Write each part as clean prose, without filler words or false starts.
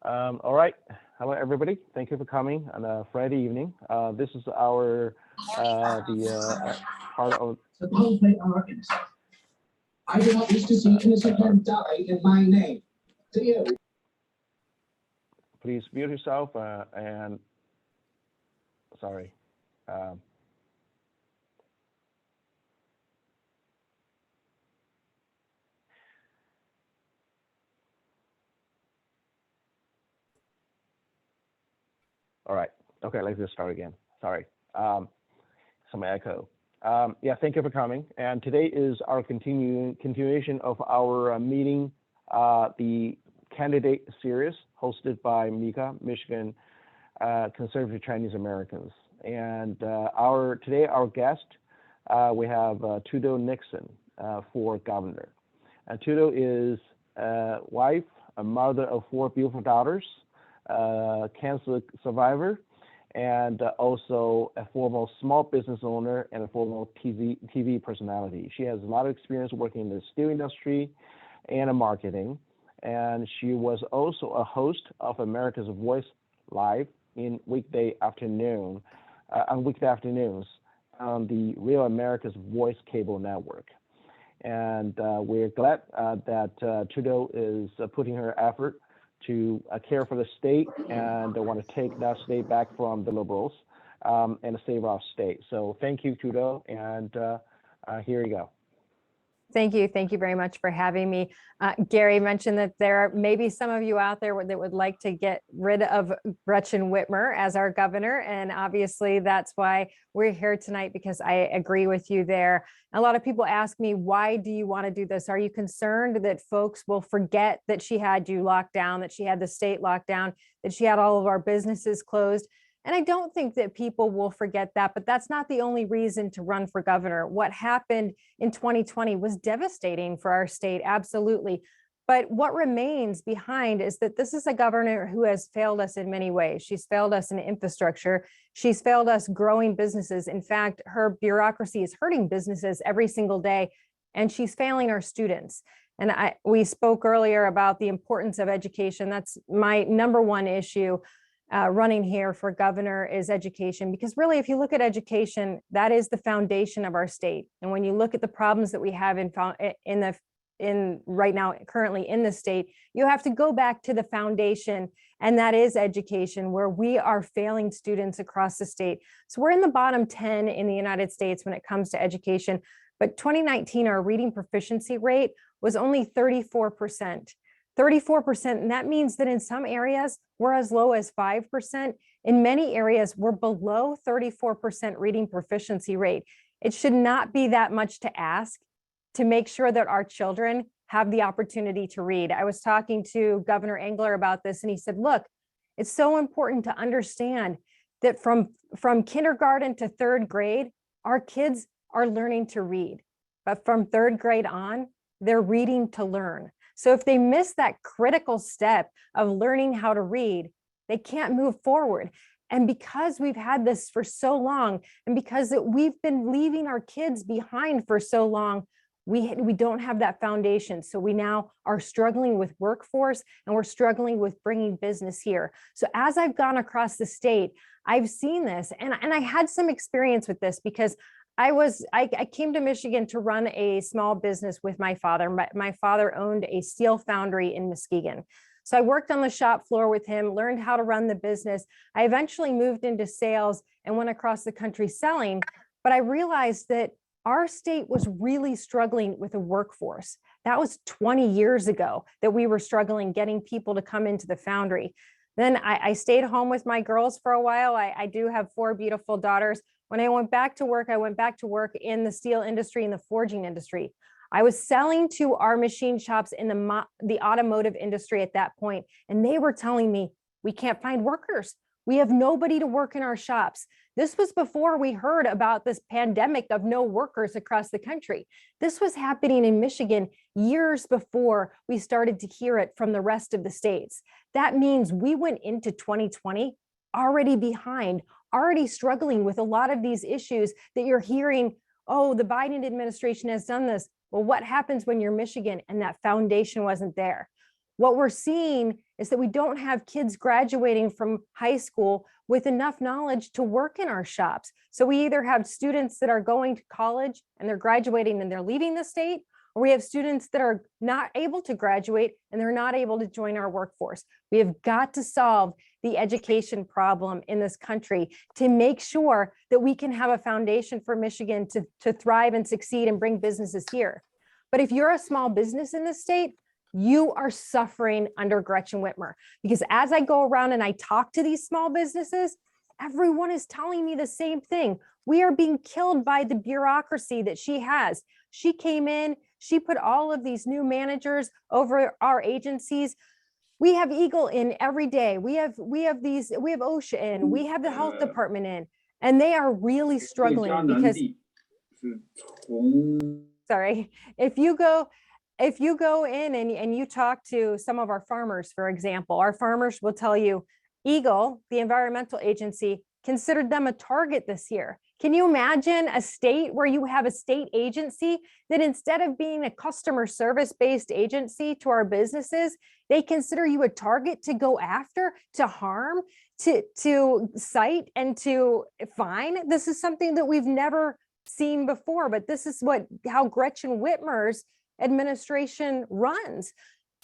All right. Hello, everybody. Thank you for coming on a Friday evening. This is our part of. Suppose they are innocent. I do not wish to see innocent men die in my name. To you. Please mute yourself and sorry. All right. Okay, let's just start again. Sorry. Some echo. Yeah, thank you for coming. And today is our continuation of our meeting, the candidate series hosted by MICCA, Michigan Conservative Chinese Americans. And today our guest, we have Tudor Dixon for governor. And Tudor is a wife, a mother of 4 beautiful daughters, cancer survivor, and also a former small business owner and a former TV personality. She has a lot of experience working in the steel industry and in marketing. And she was also a host of America's Voice Live on weekday afternoons on the Real America's Voice cable network. And we're glad that Tudor is putting her effort to care for the state and want to take that state back from the liberals and save our state. So thank you, Tudor, and here you go. Thank you. Thank you very much for having me. Gary mentioned that there may be some of you out there that would like to get rid of Gretchen Whitmer as our governor. And obviously that's why we're here tonight, because I agree with you there. A lot of people ask me, why do you want to do this? Are you concerned that folks will forget that she had you locked down, that she had the state locked down, that she had all of our businesses closed? And I don't think that people will forget that, but that's not the only reason to run for governor. What happened in 2020 was devastating for our state, absolutely. But what remains behind is that this is a governor who has failed us in many ways. She's failed us in infrastructure. She's failed us growing businesses. In fact, her bureaucracy is hurting businesses every single day, and she's failing our students. And we spoke earlier about the importance of education. That's my number one issue. Running here for governor is education, because really, if you look at education, that is the foundation of our state. And when you look at the problems that we have right now, currently in the state, you have to go back to the foundation, and that is education, where we are failing students across the state. So we're in the bottom 10 in the United States when it comes to education. But 2019, our reading proficiency rate was only 34%. 34%, and that means that in some areas we're as low as 5%. In many areas we're below 34% reading proficiency rate. It should not be that much to ask to make sure that our children have the opportunity to read. I was talking to Governor Engler about this, and he said, look, it's so important to understand that from kindergarten to 3rd grade, our kids are learning to read. But from 3rd grade on, they're reading to learn. So if they miss that critical step of learning how to read, they can't move forward. And because we've had this for so long, and because we've been leaving our kids behind for so long, we don't have that foundation. So we now are struggling with workforce, and we're struggling with bringing business here. So as I've gone across the state, I've seen this, and I had some experience with this, because I came to Michigan to run a small business with my father. My father owned a steel foundry in Muskegon. So I worked on the shop floor with him, learned how to run the business. I eventually moved into sales and went across the country selling, but I realized that our state was really struggling with a workforce. That was 20 years ago that we were struggling getting people to come into the foundry. Then I stayed home with my girls for a while. I do have 4 beautiful daughters. When I went back to work, I went back to work in the steel industry and the forging industry. I was selling to our machine shops in the automotive industry at that point, and they were telling me, we can't find workers. We have nobody to work in our shops. This was before we heard about this pandemic of no workers across the country. This was happening in Michigan years before we started to hear it from the rest of the states. That means we went into 2020 already behind, already struggling with a lot of these issues that you're hearing, oh, the Biden administration has done this. Well, what happens when you're Michigan and that foundation wasn't there? What we're seeing is that we don't have kids graduating from high school with enough knowledge to work in our shops. So we either have students that are going to college and they're graduating and they're leaving the state, or we have students that are not able to graduate and they're not able to join our workforce. We have got to solve the education problem in this country to make sure that we can have a foundation for Michigan to thrive and succeed and bring businesses here. But if you're a small business in this state, you are suffering under Gretchen Whitmer, because as I go around and I talk to these small businesses, everyone is telling me the same thing. We are being killed by the bureaucracy that she has. She came in, she put all of these new managers over our agencies. We have Eagle in every day. We have OSHA in, we have the health department in, and they are really struggling because, sorry, if you go in and you talk to some of our farmers, for example, our farmers will tell you Eagle, the environmental agency, considered them a target this year. Can you imagine a state where you have a state agency that instead of being a customer service-based agency to our businesses, they consider you a target to go after, to harm, to cite, and to fine? This is something that we've never seen before, but this is how Gretchen Whitmer's administration runs.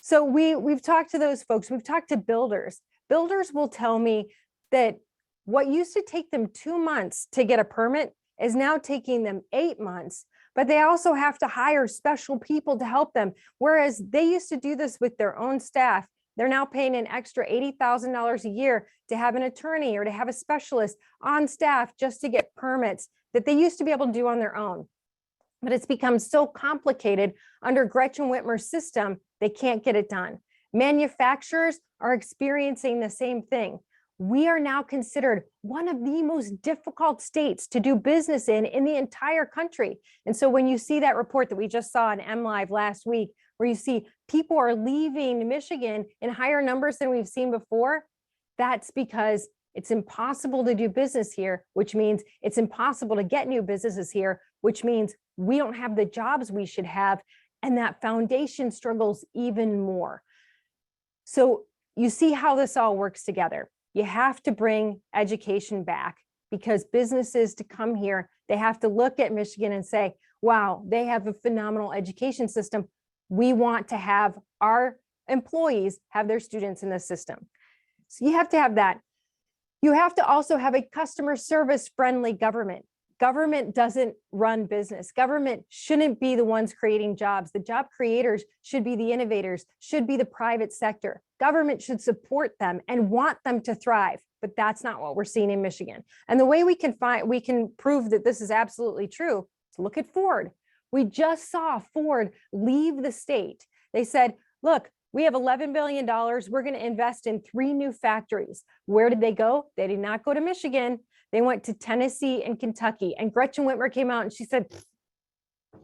So we've talked to those folks. We've talked to builders. Builders will tell me that what used to take them 2 months to get a permit is now taking them 8 months, but they also have to hire special people to help them. Whereas they used to do this with their own staff, they're now paying an extra $80,000 a year to have an attorney or to have a specialist on staff just to get permits that they used to be able to do on their own. But it's become so complicated under Gretchen Whitmer's system, they can't get it done. Manufacturers are experiencing the same thing. We are now considered one of the most difficult states to do business in the entire country. And so when you see that report that we just saw on MLive last week, where you see people are leaving Michigan in higher numbers than we've seen before, that's because it's impossible to do business here, which means it's impossible to get new businesses here, which means we don't have the jobs we should have, and that foundation struggles even more. So you see how this all works together. You have to bring education back, because businesses to come here, they have to look at Michigan and say, wow, they have a phenomenal education system. We want to have our employees have their students in the system. So you have to have that. You have to also have a customer service friendly government. Government doesn't run business. Government shouldn't be the ones creating jobs. The job creators should be the innovators, should be the private sector. Government should support them and want them to thrive, but that's not what we're seeing in Michigan. And the way we can prove that this is absolutely true is look at Ford. We just saw Ford leave the state. They said, look, we have $11 billion. We're going to invest in 3 new factories. Where did they go? They did not go to Michigan. They went to Tennessee and Kentucky. And Gretchen Whitmer came out and she said,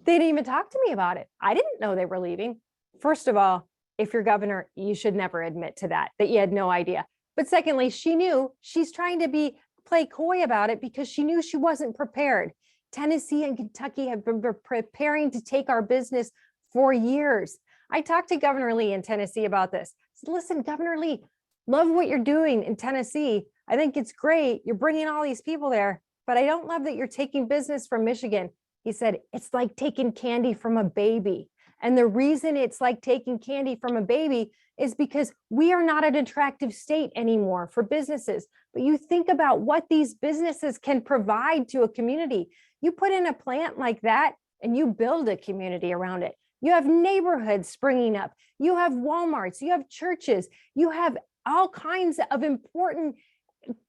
they didn't even talk to me about it. I didn't know they were leaving. First of all, if you're governor, you should never admit to that you had no idea. But secondly, she knew. She's trying to play coy about it because she knew she wasn't prepared. Tennessee and Kentucky have been preparing to take our business for years. I talked to Governor Lee in Tennessee about this. I said, listen, Governor Lee, love what you're doing in Tennessee. I think it's great. You're bringing all these people there, but I don't love that you're taking business from Michigan. He said, it's like taking candy from a baby. And the reason it's like taking candy from a baby is because we are not an attractive state anymore for businesses. But you think about what these businesses can provide to a community. You put in a plant like that and you build a community around it. You have neighborhoods springing up. You have Walmarts, you have churches, you have all kinds of important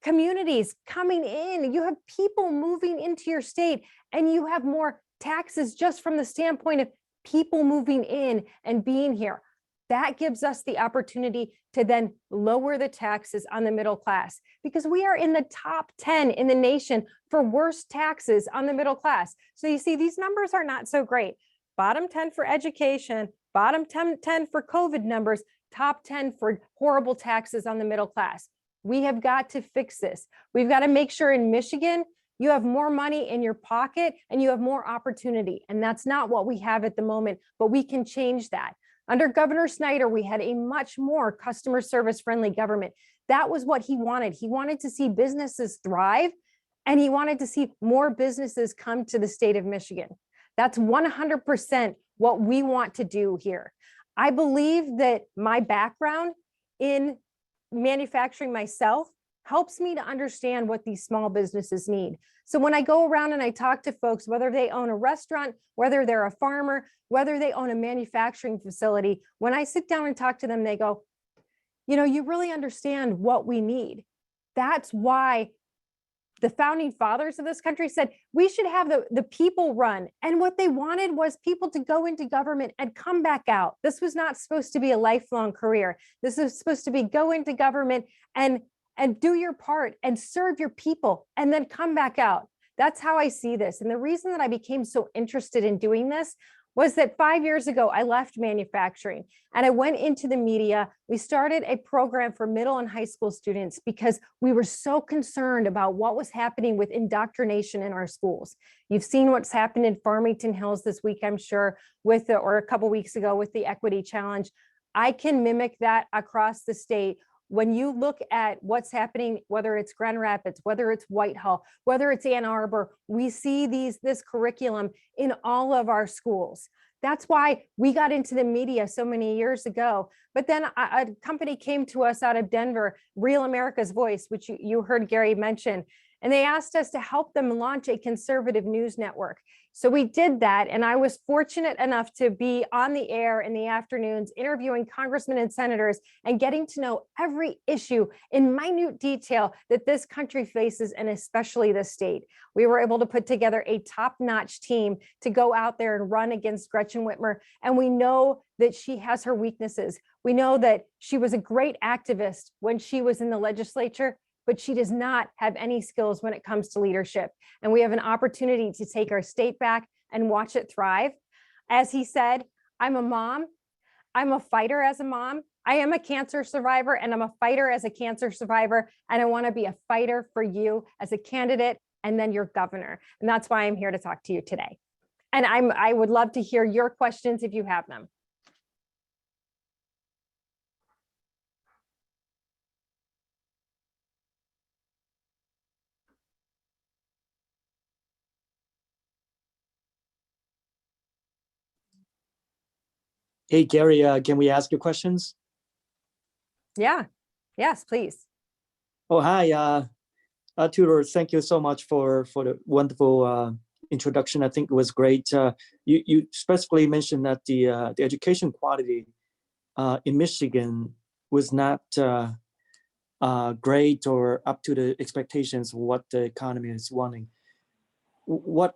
communities coming in. You have people moving into your state, and you have more taxes just from the standpoint of people moving in and being here. That gives us the opportunity to then lower the taxes on the middle class, because we are in the top 10 in the nation for worst taxes on the middle class. So you see, these numbers are not so great. Bottom 10 for education, bottom 10 for COVID numbers, top 10 for horrible taxes on the middle class. We have got to fix this. We've got to make sure in Michigan, you have more money in your pocket and you have more opportunity. And that's not what we have at the moment, but we can change that. Under Governor Snyder, we had a much more customer service friendly government. That was what he wanted. He wanted to see businesses thrive, and he wanted to see more businesses come to the state of Michigan. That's 100% what we want to do here. I believe that my background in manufacturing myself helps me to understand what these small businesses need. So when I go around and I talk to folks, whether they own a restaurant, whether they're a farmer, whether they own a manufacturing facility, when I sit down and talk to them, they go, you know, you really understand what we need. That's why the founding fathers of this country said we should have the people run. And what they wanted was people to go into government and come back out. This was not supposed to be a lifelong career. This is supposed to be go into government and do your part and serve your people and then come back out. That's how I see this. And the reason that I became so interested in doing this was that 5 years ago, I left manufacturing and I went into the media. We started a program for middle and high school students because we were so concerned about what was happening with indoctrination in our schools. You've seen what's happened in Farmington Hills this week, I'm sure, or a couple weeks ago with the Equity Challenge. I can mimic that across the state. When you look at what's happening, whether it's Grand Rapids, whether it's Whitehall, whether it's Ann Arbor, we see this curriculum in all of our schools. That's why we got into the media so many years ago. But then a company came to us out of Denver, Real America's Voice, which you heard Gary mention, and they asked us to help them launch a conservative news network. So we did that, and I was fortunate enough to be on the air in the afternoons, interviewing congressmen and senators and getting to know every issue in minute detail that this country faces, and especially the state. We were able to put together a top-notch team to go out there and run against Gretchen Whitmer, and we know that she has her weaknesses. We know that she was a great activist when she was in the legislature, but she does not have any skills when it comes to leadership. And we have an opportunity to take our state back and watch it thrive. As he said, I'm a mom. I'm a fighter as a mom. I am a cancer survivor, and I'm a fighter as a cancer survivor. And I want to be a fighter for you as a candidate and then your governor. And that's why I'm here to talk to you today. And I would love to hear your questions if you have them. Hey, Gary, can we ask you questions? Yeah. Yes, please. Oh, hi, Tudor. Thank you so much for the wonderful introduction. I think it was great. You specifically mentioned that the education quality in Michigan was not great or up to the expectations of what the economy is wanting. What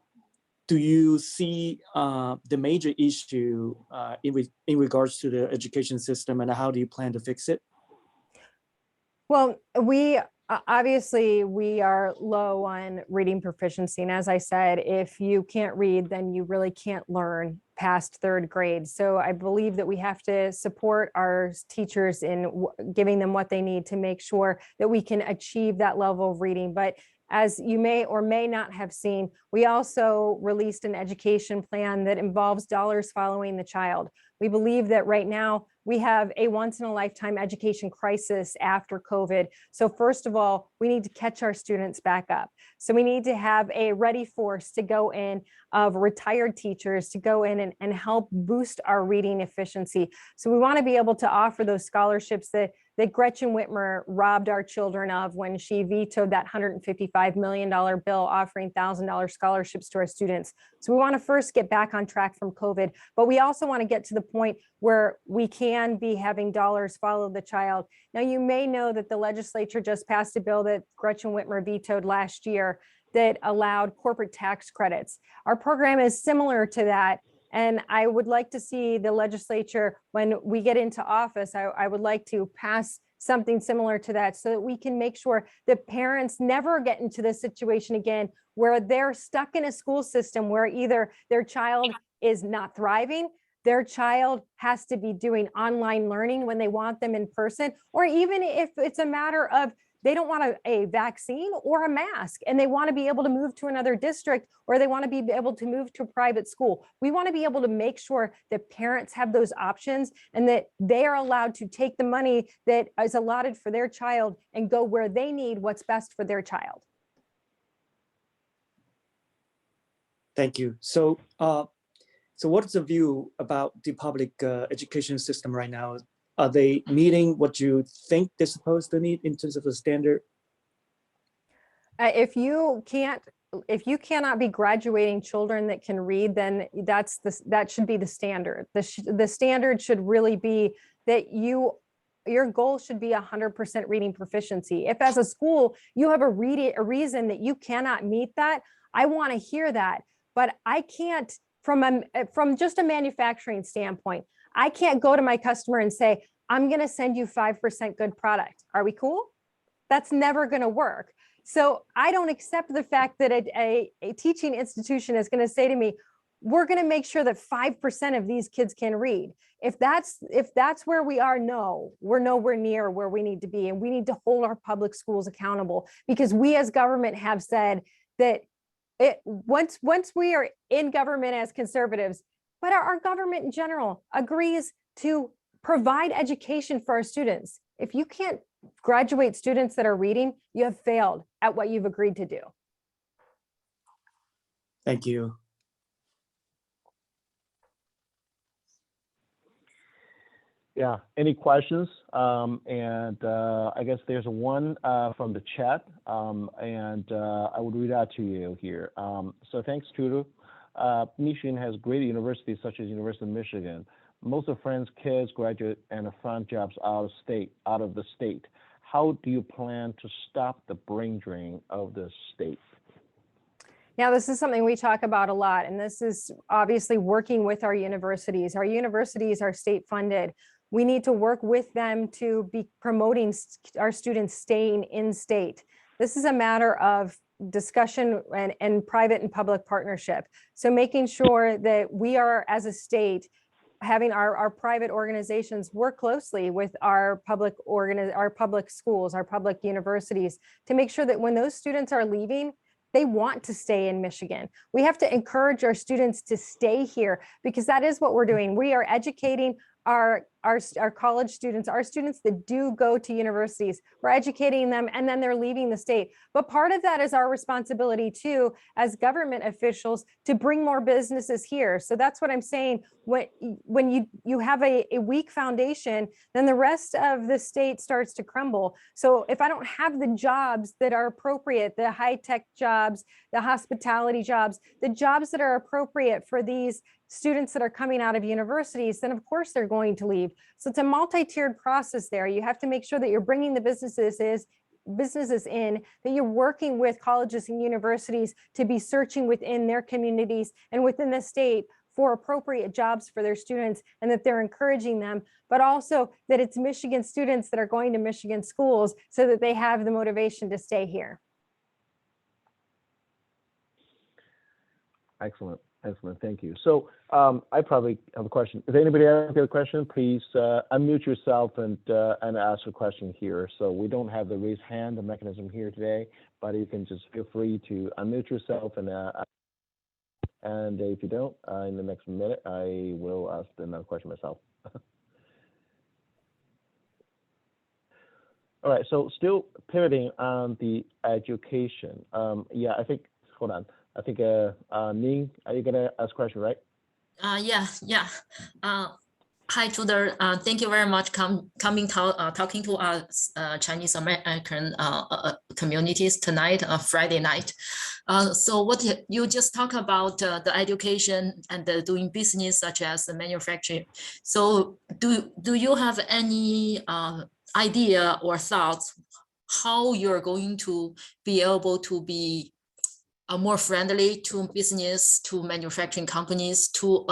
do you see the major issue in regards to the education system, and how do you plan to fix it? Well, we obviously are low on reading proficiency. And as I said, if you can't read, then you really can't learn past third grade. So I believe that we have to support our teachers in giving them what they need to make sure that we can achieve that level of reading. But as you may or may not have seen, we also released an education plan that involves dollars following the child. We believe that right now we have a once-in-a-lifetime education crisis after COVID. So first of all, we need to catch our students back up. So we need to have a ready force to go in of retired teachers to go in and help boost our reading efficiency. So we want to be able to offer those scholarships that Gretchen Whitmer robbed our children of when she vetoed that $155 million bill offering $1,000 scholarships to our students. So we want to first get back on track from COVID, but we also want to get to the point where we can be having dollars follow the child. Now, you may know that the legislature just passed a bill that Gretchen Whitmer vetoed last year that allowed corporate tax credits. Our program is similar to that. And I would like to see the legislature, when we get into office, I would like to pass something similar to that so that we can make sure that parents never get into this situation again, where they're stuck in a school system where either their child is not thriving, their child has to be doing online learning when they want them in person, or even if it's a matter of they don't want a vaccine or a mask, and they want to be able to move to another district, or they want to be able to move to a private school. We want to be able to make sure that parents have those options and that they are allowed to take the money that is allotted for their child and go where they need what's best for their child. Thank you. So, so what is the view about the public education system right now? Are they meeting what you think they're supposed to meet in terms of the standard? If you cannot be graduating children that can read, then that should be the standard. The standard should really be that your goal should be 100% reading proficiency. If as a school you have a reason that you cannot meet that, I want to hear that. But I can't, from just a manufacturing standpoint, I can't go to my customer and say, I'm going to send you 5% good product. Are we cool? That's never going to work. So I don't accept the fact that a teaching institution is going to say to me, we're going to make sure that 5% of these kids can read. If that's where we are, no, we're nowhere near where we need to be. And we need to hold our public schools accountable, because we as government have said that once we are in government as conservatives, but our government in general agrees to provide education for our students. If you can't graduate students that are reading, you have failed at what you've agreed to do. Thank you. Yeah, any questions? I guess there's one from the chat, I would read out to you here. So thanks, Tudor. Michigan has great universities such as University of Michigan. Most of friends' kids graduate and find jobs out of the state. How do you plan to stop the brain drain of the state? Now, this is something we talk about a lot, and this is obviously working with our universities. Our universities are state funded. We need to work with them to be promoting our students staying in state. This is a matter of discussion and private and public partnership. So making sure that we are, as a state, having our private organizations work closely with our public schools, our public universities, to make sure that when those students are leaving, they want to stay in Michigan. We have to encourage our students to stay here, because that is what we're doing. We are educating our college students, our students that do go to universities. We're educating them, and then they're leaving the state. But part of that is our responsibility too, as government officials, to bring more businesses here. So that's what I'm saying. When you have a weak foundation, then the rest of the state starts to crumble. So if I don't have the jobs that are appropriate, the high-tech jobs, the hospitality jobs, the jobs that are appropriate for these students that are coming out of universities, then of course they're going to leave. So it's a multi-tiered process there. You have to make sure that you're bringing the businesses in, that you're working with colleges and universities to be searching within their communities and within the state for appropriate jobs for their students, and that they're encouraging them, but also that it's Michigan students that are going to Michigan schools so that they have the motivation to stay here. Excellent. Excellent. Thank you. So I probably have a question. If anybody else has a question, please unmute yourself and ask a question here. So we don't have the raise hand mechanism here today, but you can just feel free to unmute yourself. And if you don't, in the next minute, I will ask another question myself. All right. So still pivoting on the education. Yeah, I think, hold on. I think, Ning, are you gonna ask a question, right? Yeah. Hi, Tudor. Thank you very much talking to us Chinese American communities tonight, Friday night. So what you just talked about the education and doing business such as the manufacturing. So do you have any idea or thoughts how you're going to be able to be more friendly to business, to manufacturing companies, to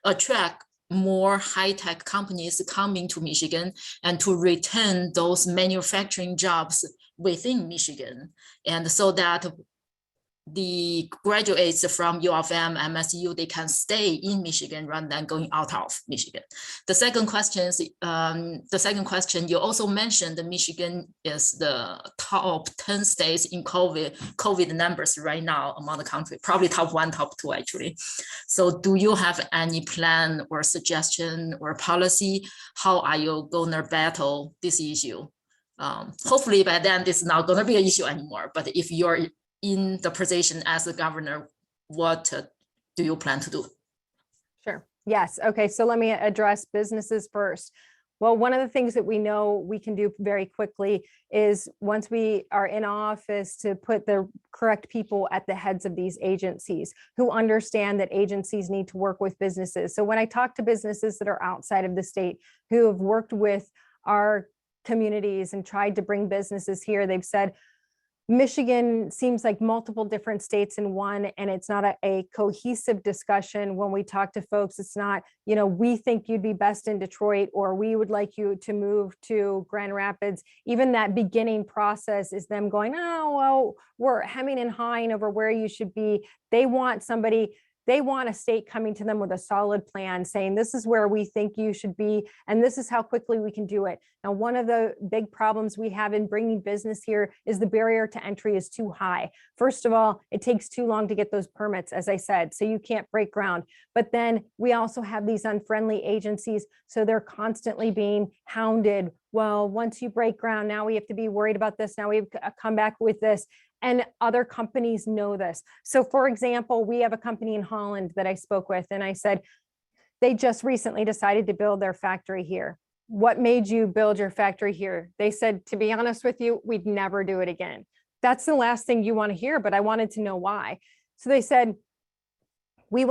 attract more high-tech companies coming to Michigan and to retain those manufacturing jobs within Michigan, and so that the graduates from U of M, MSU, they can stay in Michigan rather than going out of Michigan. The second question is, you also mentioned that Michigan is the top 10 states in COVID numbers right now among the country, probably top 1, top 2 actually. So do you have any plan or suggestion or policy? How are you gonna battle this issue? Hopefully by then this is not gonna be an issue anymore, but if you're in the position as the governor, what do you plan to do? Sure. Yes. Okay. So let me address businesses first. Well, one of the things that we know we can do very quickly is once we are in office to put the correct people at the heads of these agencies who understand that agencies need to work with businesses. So when I talk to businesses that are outside of the state who have worked with our communities and tried to bring businesses here, they've said, Michigan seems like multiple different states in one, and it's not a cohesive discussion. When we talk to folks, it's not, we think you'd be best in Detroit, or we would like you to move to Grand Rapids. Even that beginning process is them going, oh, well, we're hemming and hawing over where you should be. They want a state coming to them with a solid plan saying, this is where we think you should be, and this is how quickly we can do it. Now, one of the big problems we have in bringing business here is the barrier to entry is too high. First of all, it takes too long to get those permits, as I said, so you can't break ground. But then we also have these unfriendly agencies, so they're constantly being hounded. Well, once you break ground, now we have to be worried about this. Now we've come back with this. And other companies know this. So for example, we have a company in Holland that I spoke with, and I said, they just recently decided to build their factory here. What made you build your factory here? They said, to be honest with you, we'd never do it again. That's the last thing you want to hear, but I wanted to know why. So they said, we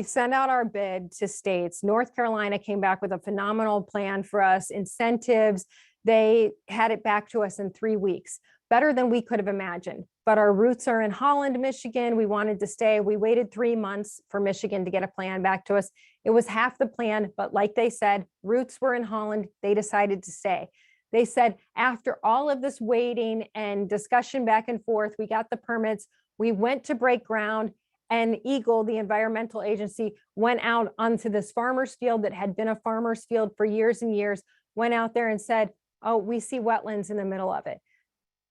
sent out our bid to states. North Carolina came back with a phenomenal plan for us, incentives. They had it back to us in 3 weeks. Better than we could have imagined. But our roots are in Holland, Michigan. We wanted to stay. We waited 3 months for Michigan to get a plan back to us. It was half the plan, but like they said, roots were in Holland. They decided to stay. They said, after all of this waiting and discussion back and forth, we got the permits, we went to break ground, and Eagle, the environmental agency, went out onto this farmer's field that had been a farmer's field for years and years, went out there and said, oh, we see wetlands in the middle of it.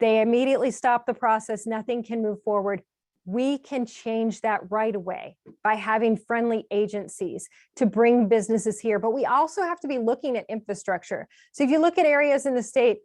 They immediately stopped the process. Nothing can move forward. We can change that right away by having friendly agencies to bring businesses here. But we also have to be looking at infrastructure. So if you look at areas in the state,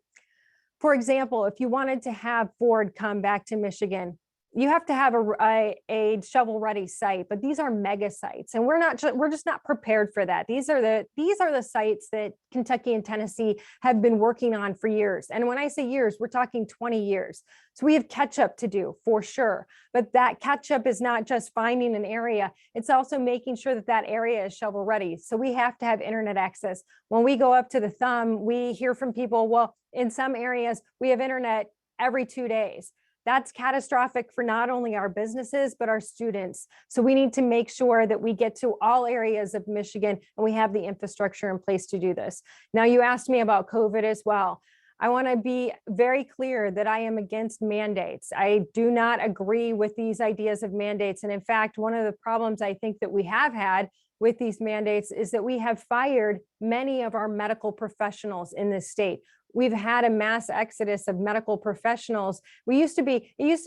for example, if you wanted to have Ford come back to Michigan, you have to have a shovel-ready site, but these are mega sites, and we're just not prepared for that. These are the sites that Kentucky and Tennessee have been working on for years. And when I say years, we're talking 20 years. So we have catch up to do for sure. But that catch up is not just finding an area, it's also making sure that that area is shovel ready. So we have to have internet access. When we go up to the thumb, we hear from people, well, in some areas, we have internet every 2 days. That's catastrophic for not only our businesses, but our students. So we need to make sure that we get to all areas of Michigan and we have the infrastructure in place to do this. Now, you asked me about COVID as well. I want to be very clear that I am against mandates. I do not agree with these ideas of mandates. And in fact, one of the problems I think that we have had with these mandates is that we have fired many of our medical professionals in this state. We've had a mass exodus of medical professionals. It used to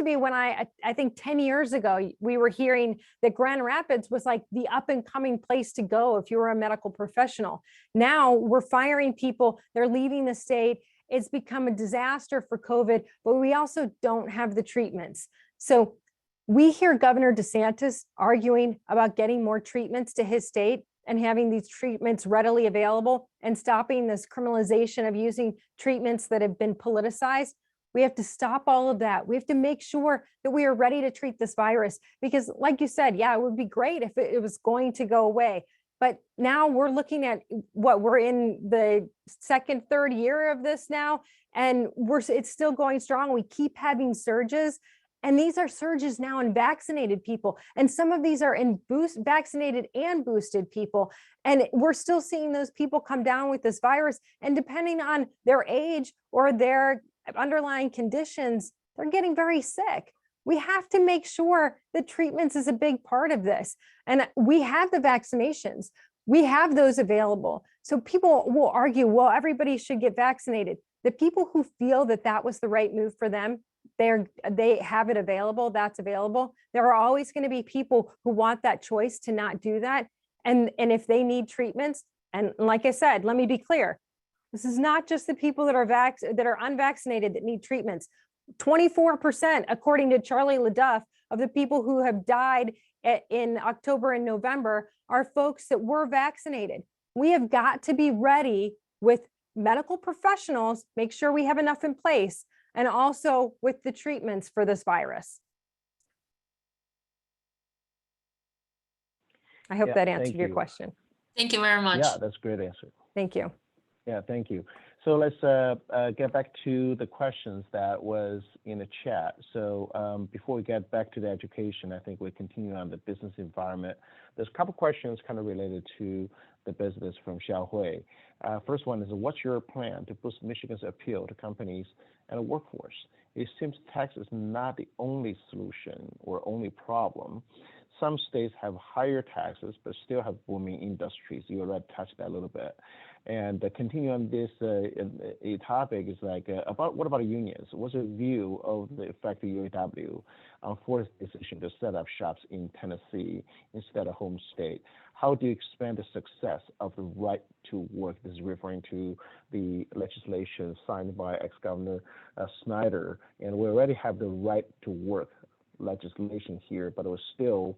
be when I think 10 years ago, we were hearing that Grand Rapids was like the up and coming place to go if you were a medical professional. Now we're firing people, they're leaving the state. It's become a disaster for COVID, but we also don't have the treatments. So we hear Governor DeSantis arguing about getting more treatments to his state and having these treatments readily available and stopping this criminalization of using treatments that have been politicized. We have to stop all of that. We have to make sure that we are ready to treat this virus because like you said, yeah, it would be great if it was going to go away. But now we're looking at we're in the second, third year of this now, and it's still going strong. We keep having surges. And these are surges now in vaccinated people. And some of these are in vaccinated and boosted people. And we're still seeing those people come down with this virus. And depending on their age or their underlying conditions, they're getting very sick. we have to make sure that treatments is a big part of this. And we have the vaccinations. We have those available. So people will argue, well, everybody should get vaccinated. The people who feel that that was the right move for them, they have it available, that's available. There are always going to be people who want that choice to not do that. And if they need treatments, and like I said, let me be clear, this is not just the people that are unvaccinated that need treatments. 24%, according to Charlie LeDuff, of the people who have died in October and November are folks that were vaccinated. We have got to be ready with medical professionals, make sure we have enough in place, and also with the treatments for this virus. I hope that answered your question. Thank you very much. Yeah, that's a great answer. Thank you. Yeah, thank you. So let's get back to the questions that was in the chat. So before we get back to the education, I think we continue on the business environment. There's a couple questions kind of related to the business from Xiaohui. First one is, what's your plan to boost Michigan's appeal to companies and the workforce? It seems tax is not the only solution or only problem. Some states have higher taxes, but still have booming industries. You already touched that a little bit. And continue on this a topic is like, what about unions? What's your view of the effect of UAW on Ford's decision to set up shops in Tennessee instead of home state? How do you expand the success of the right to work? This is referring to the legislation signed by ex-governor Snyder. And we already have the right to work legislation here, but it was still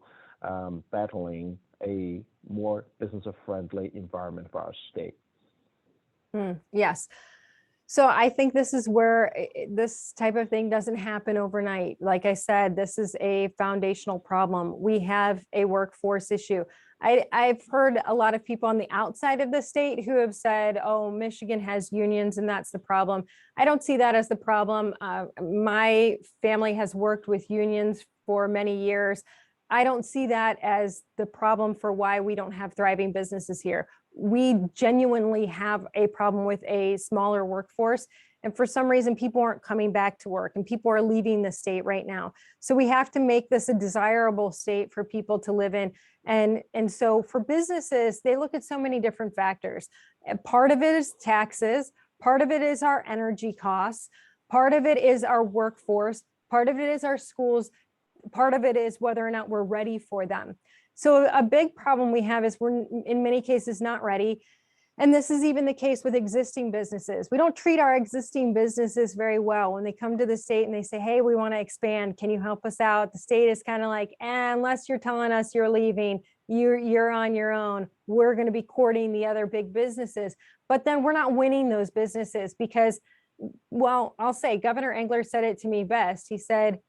battling a more business-friendly environment for our state. Yes. So I think this is where this type of thing doesn't happen overnight. Like I said, this is a foundational problem. We have a workforce issue. I've heard a lot of people on the outside of the state who have said, oh, Michigan has unions and that's the problem. I don't see that as the problem. My family has worked with unions for many years. I don't see that as the problem for why we don't have thriving businesses here. We genuinely have a problem with a smaller workforce. And for some reason, people aren't coming back to work and people are leaving the state right now. So we have to make this a desirable state for people to live in. And so for businesses, they look at so many different factors. And part of it is taxes. Part of it is our energy costs. Part of it is our workforce. Part of it is our schools. Part of it is whether or not we're ready for them. So a big problem we have is we're in many cases not ready. And this is even the case with existing businesses. We don't treat our existing businesses very well when they come to the state and they say, hey, we want to expand. Can you help us out? The state is kind of like, unless you're telling us you're leaving, you're on your own. We're going to be courting the other big businesses. But then we're not winning those businesses because, well, I'll say Governor Engler said it to me best. He said,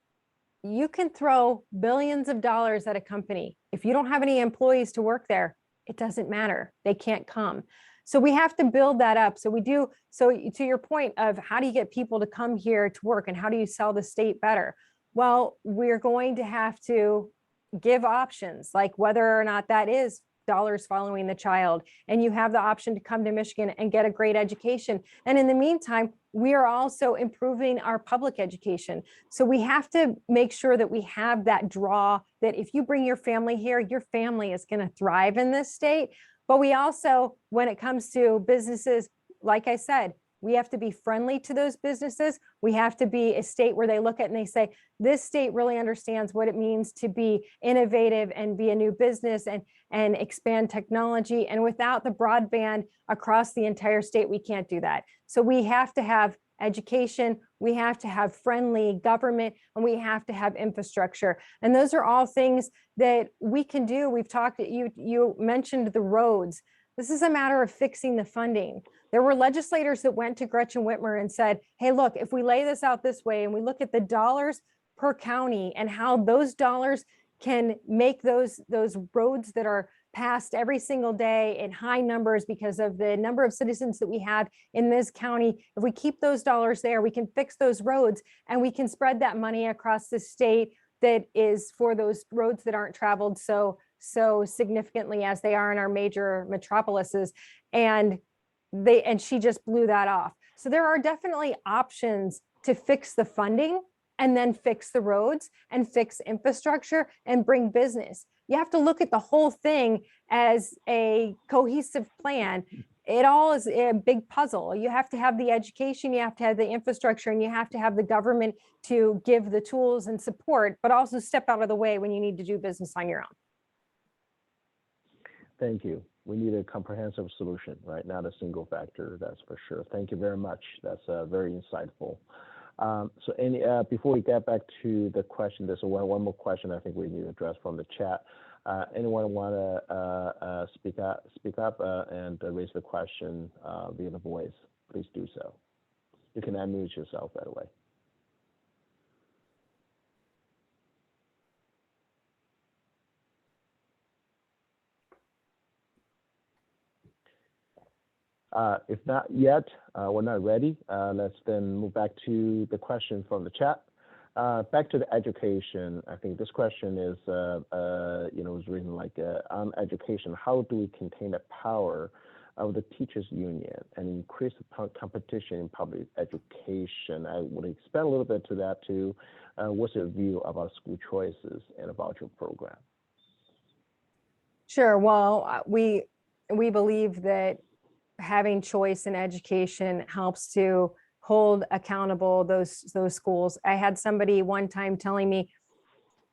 you can throw billions of dollars at a company. If you don't have any employees to work there, it doesn't matter. They can't come. So we have to build that up. So we do. So to your point of how do you get people to come here to work and how do you sell the state better? Well, we're going to have to give options, like whether or not that is dollars following the child, and you have the option to come to Michigan and get a great education. And in the meantime, we are also improving our public education. So we have to make sure that we have that draw that if you bring your family here, your family is going to thrive in this state. But we also, when it comes to businesses, like I said, we have to be friendly to those businesses. We have to be a state where they look at and they say, this state really understands what it means to be innovative and be a new business and expand technology. And without the broadband across the entire state, we can't do that. So we have to have education, we have to have friendly government, and we have to have infrastructure. And those are all things that we can do. We've talked, you mentioned the roads. This is a matter of fixing the funding. There were legislators that went to Gretchen Whitmer and said, hey, look, if we lay this out this way and we look at the dollars per county and how those dollars can make those roads that are passed every single day in high numbers because of the number of citizens that we have in this county, if we keep those dollars there, we can fix those roads and we can spread that money across the state that is for those roads that aren't traveled so significantly as they are in our major metropolises. And she just blew that off. So there are definitely options to fix the funding. and then fix the roads and fix infrastructure and bring business. You have to look at the whole thing as a cohesive plan. It all is a big puzzle. You have to have the education, you have to have the infrastructure, and you have to have the government to give the tools and support, but also step out of the way when you need to do business on your own. Thank you. We need a comprehensive solution, right? Not a single factor, that's for sure. Thank you very much. That's very insightful. So before we get back to the question, there's one more question I think we need to address from the chat. Anyone want to speak up and raise the question via the voice? Please do so. You can unmute yourself, by the way. If not yet, we're not ready. Let's then move back to the question from the chat. Back to the education. I think this question is, was written like on education. How do we contain the power of the teachers union and increase the competition in public education? I would expand a little bit to that too. What's your view about school choices and about your program? Sure. Well, we believe that having choice in education helps to hold accountable those schools. I had somebody one time telling me,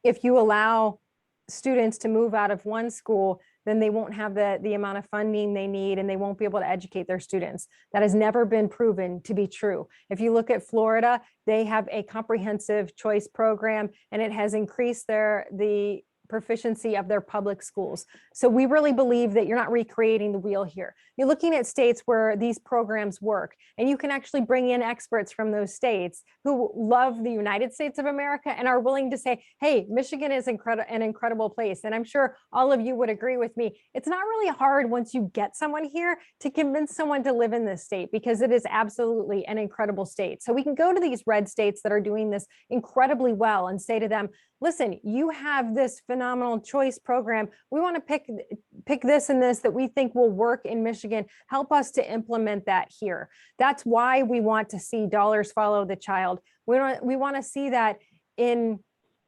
if you allow students to move out of one school, then they won't have the amount of funding they need and they won't be able to educate their students. That has never been proven to be true. If you look at Florida, they have a comprehensive choice program and it has increased the proficiency of their public schools. So we really believe that you're not recreating the wheel here. You're looking at states where these programs work, and you can actually bring in experts from those states who love the United States of America and are willing to say, hey, Michigan is an incredible place. And I'm sure all of you would agree with me. It's not really hard once you get someone here to convince someone to live in this state, because it is absolutely an incredible state. So we can go to these red states that are doing this incredibly well and say to them, listen, you have this phenomenal choice program. We want to pick this and this that we think will work in Michigan. Help us to implement that here. That's why we want to see dollars follow the child. We want to see that in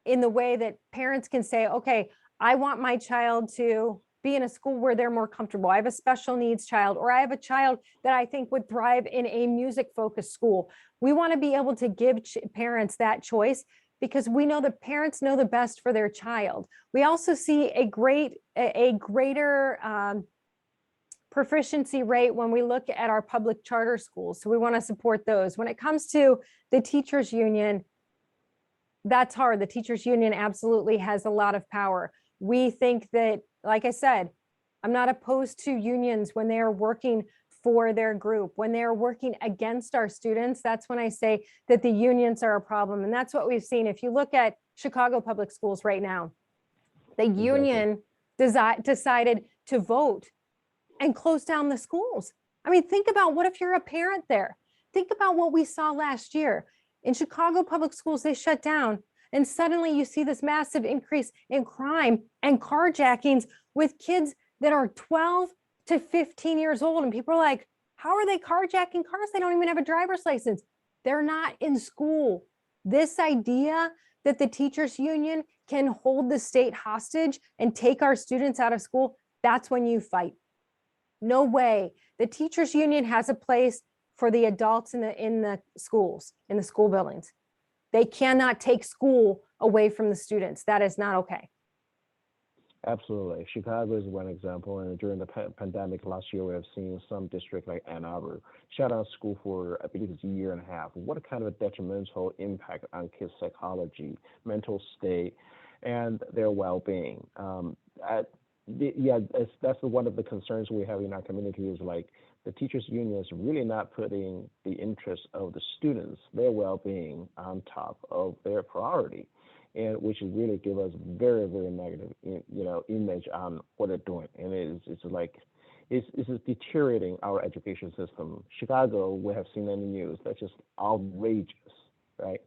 the way that parents can say, okay, I want my child to be in a school where they're more comfortable. I have a special needs child, or I have a child that I think would thrive in a music focused school. We want to be able to give parents that choice, because we know that parents know the best for their child. We also see a greater proficiency rate when we look at our public charter schools. So we want to support those. When it comes to the teachers union, that's hard. The teachers union absolutely has a lot of power. We think that, like I said, I'm not opposed to unions when they are working for their group. When they're working against our students, that's when I say that the unions are a problem. And that's what we've seen. If you look at Chicago public schools right now, the union decided to vote and close down the schools. I mean, think about what if you're a parent there? Think about what we saw last year. In Chicago public schools, they shut down. And suddenly you see this massive increase in crime and carjackings with kids that are 12 to 15 years old. And people are like, how are they carjacking cars? They don't even have a driver's license. They're not in school. This idea that the teachers union can hold the state hostage and take our students out of school, that's when you fight. No way. The teachers union has a place for the adults in the schools, in the school buildings. They cannot take school away from the students. That is not okay. Absolutely. Chicago is one example, and during the pandemic last year, we have seen some districts like Ann Arbor shut down school for, I believe it's a year and a half. What kind of a detrimental impact on kids' psychology, mental state, and their well-being? That's one of the concerns we have in our community, is like the teachers union is really not putting the interests of the students, their well-being, on top of their priority, and which really give us very, very negative, image on what they're doing. And it's deteriorating our education system. Chicago, we have seen in the news, that's just outrageous, right?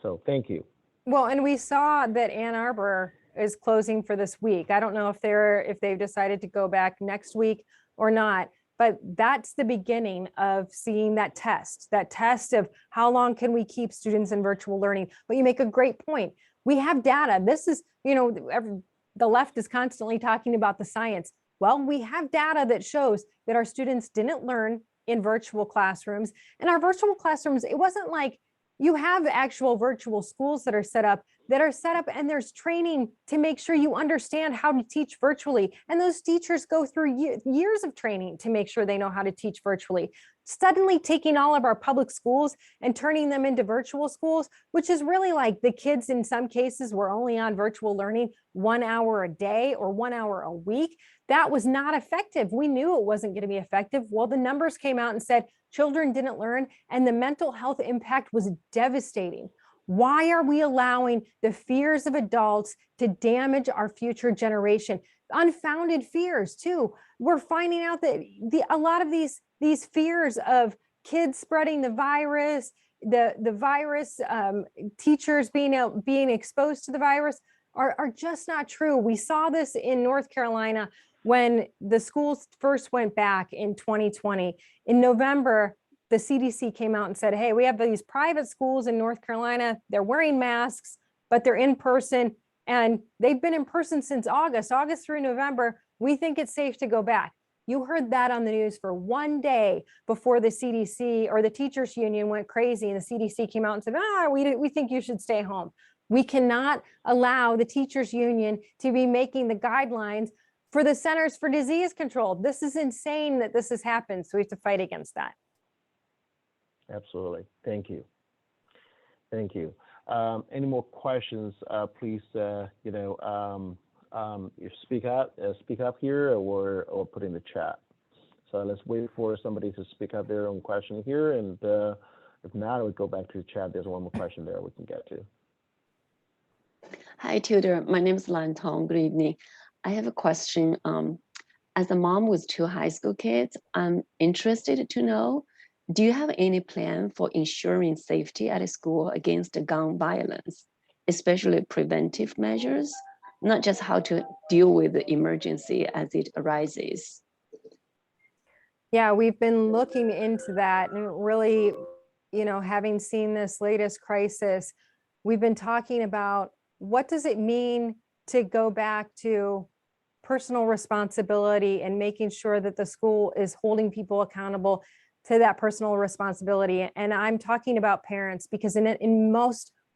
So thank you. Well, and we saw that Ann Arbor is closing for this week. I don't know if they've decided to go back next week or not, But that's the beginning of seeing that test of how long can we keep students in virtual learning. But you make a great point. We have data. This is, the left is constantly talking about the science. Well, we have data that shows that our students didn't learn in virtual classrooms. And our virtual classrooms, it wasn't like you have actual virtual schools that are set up and there's training to make sure you understand how to teach virtually. And those teachers go through years of training to make sure they know how to teach virtually. Suddenly taking all of our public schools and turning them into virtual schools, which is really like the kids in some cases were only on virtual learning 1 hour a day or 1 hour a week. That was not effective. We knew it wasn't going to be effective. Well, the numbers came out and said children didn't learn and the mental health impact was devastating. Why are we allowing the fears of adults to damage our future generation? Unfounded fears too. We're finding out that a lot of these fears of kids spreading the virus, teachers being exposed to the virus are just not true. We saw this in North Carolina when the schools first went back in 2020. In November, the CDC came out and said, hey, we have these private schools in North Carolina. They're wearing masks, but they're in person. And they've been in person since August through November. We think it's safe to go back. You heard that on the news for one day before the CDC or the teachers union went crazy and the CDC came out and said, we think you should stay home. We cannot allow the teachers union to be making the guidelines for the Centers for Disease Control. This is insane that this has happened. So we have to fight against that. Absolutely. Thank you. Thank you. Any more questions? Please, you speak up here or put in the chat. So let's wait for somebody to speak up their own question here. And if not, we go back to the chat. There's one more question there we can get to. Hi, Tudor. My name is Lan Tong. Good evening. I have a question. As a mom with 2 high school kids, I'm interested to know, do you have any plan for ensuring safety at a school against gun violence, especially preventive measures, not just how to deal with the emergency as it arises? Yeah, we've been looking into that and really, having seen this latest crisis, we've been talking about what does it mean to go back to personal responsibility and making sure that the school is holding people accountable to that personal responsibility. And I'm talking about parents because in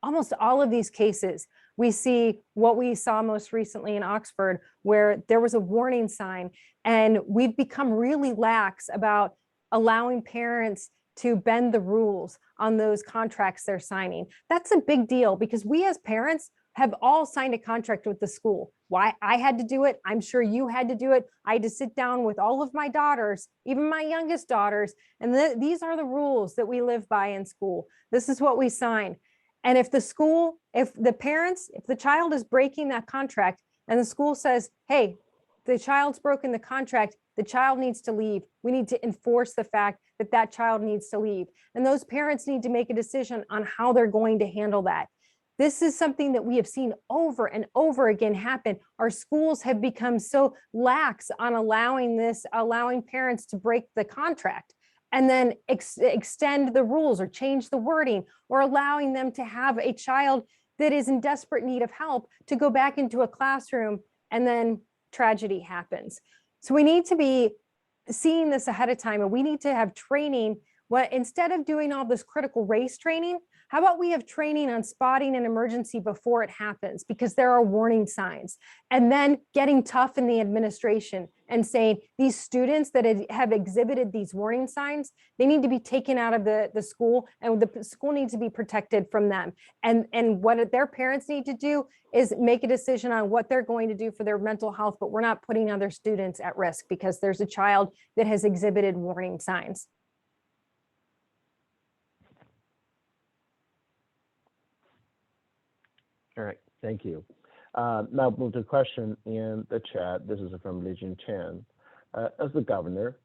almost all of these cases, we see what we saw most recently in Oxford, where there was a warning sign, and we've become really lax about allowing parents to bend the rules on those contracts they're signing. That's a big deal because we as parents have all signed a contract with the school. Why I had to do it, I'm sure you had to do it. I had to sit down with all of my daughters, even my youngest daughters, and these are the rules that we live by in school. This is what we sign. And if the child is breaking that contract and the school says, hey, the child's broken the contract, the child needs to leave. We need to enforce the fact that that child needs to leave. And those parents need to make a decision on how they're going to handle that. This is something that we have seen over and over again happen. Our schools have become so lax on allowing parents to break the contract and then extend the rules or change the wording, or allowing them to have a child that is in desperate need of help to go back into a classroom, and then tragedy happens. So we need to be seeing this ahead of time, and we need to have training. Instead of doing all this critical race training, how about we have training on spotting an emergency before it happens, because there are warning signs, and then getting tough in the administration and saying these students that have exhibited these warning signs, they need to be taken out of the school, and the school needs to be protected from them. And what their parents need to do is make a decision on what they're going to do for their mental health, but we're not putting other students at risk because there's a child that has exhibited warning signs. All right, thank you. Now move to a question in the chat. This is from Legion Chen. As the governor,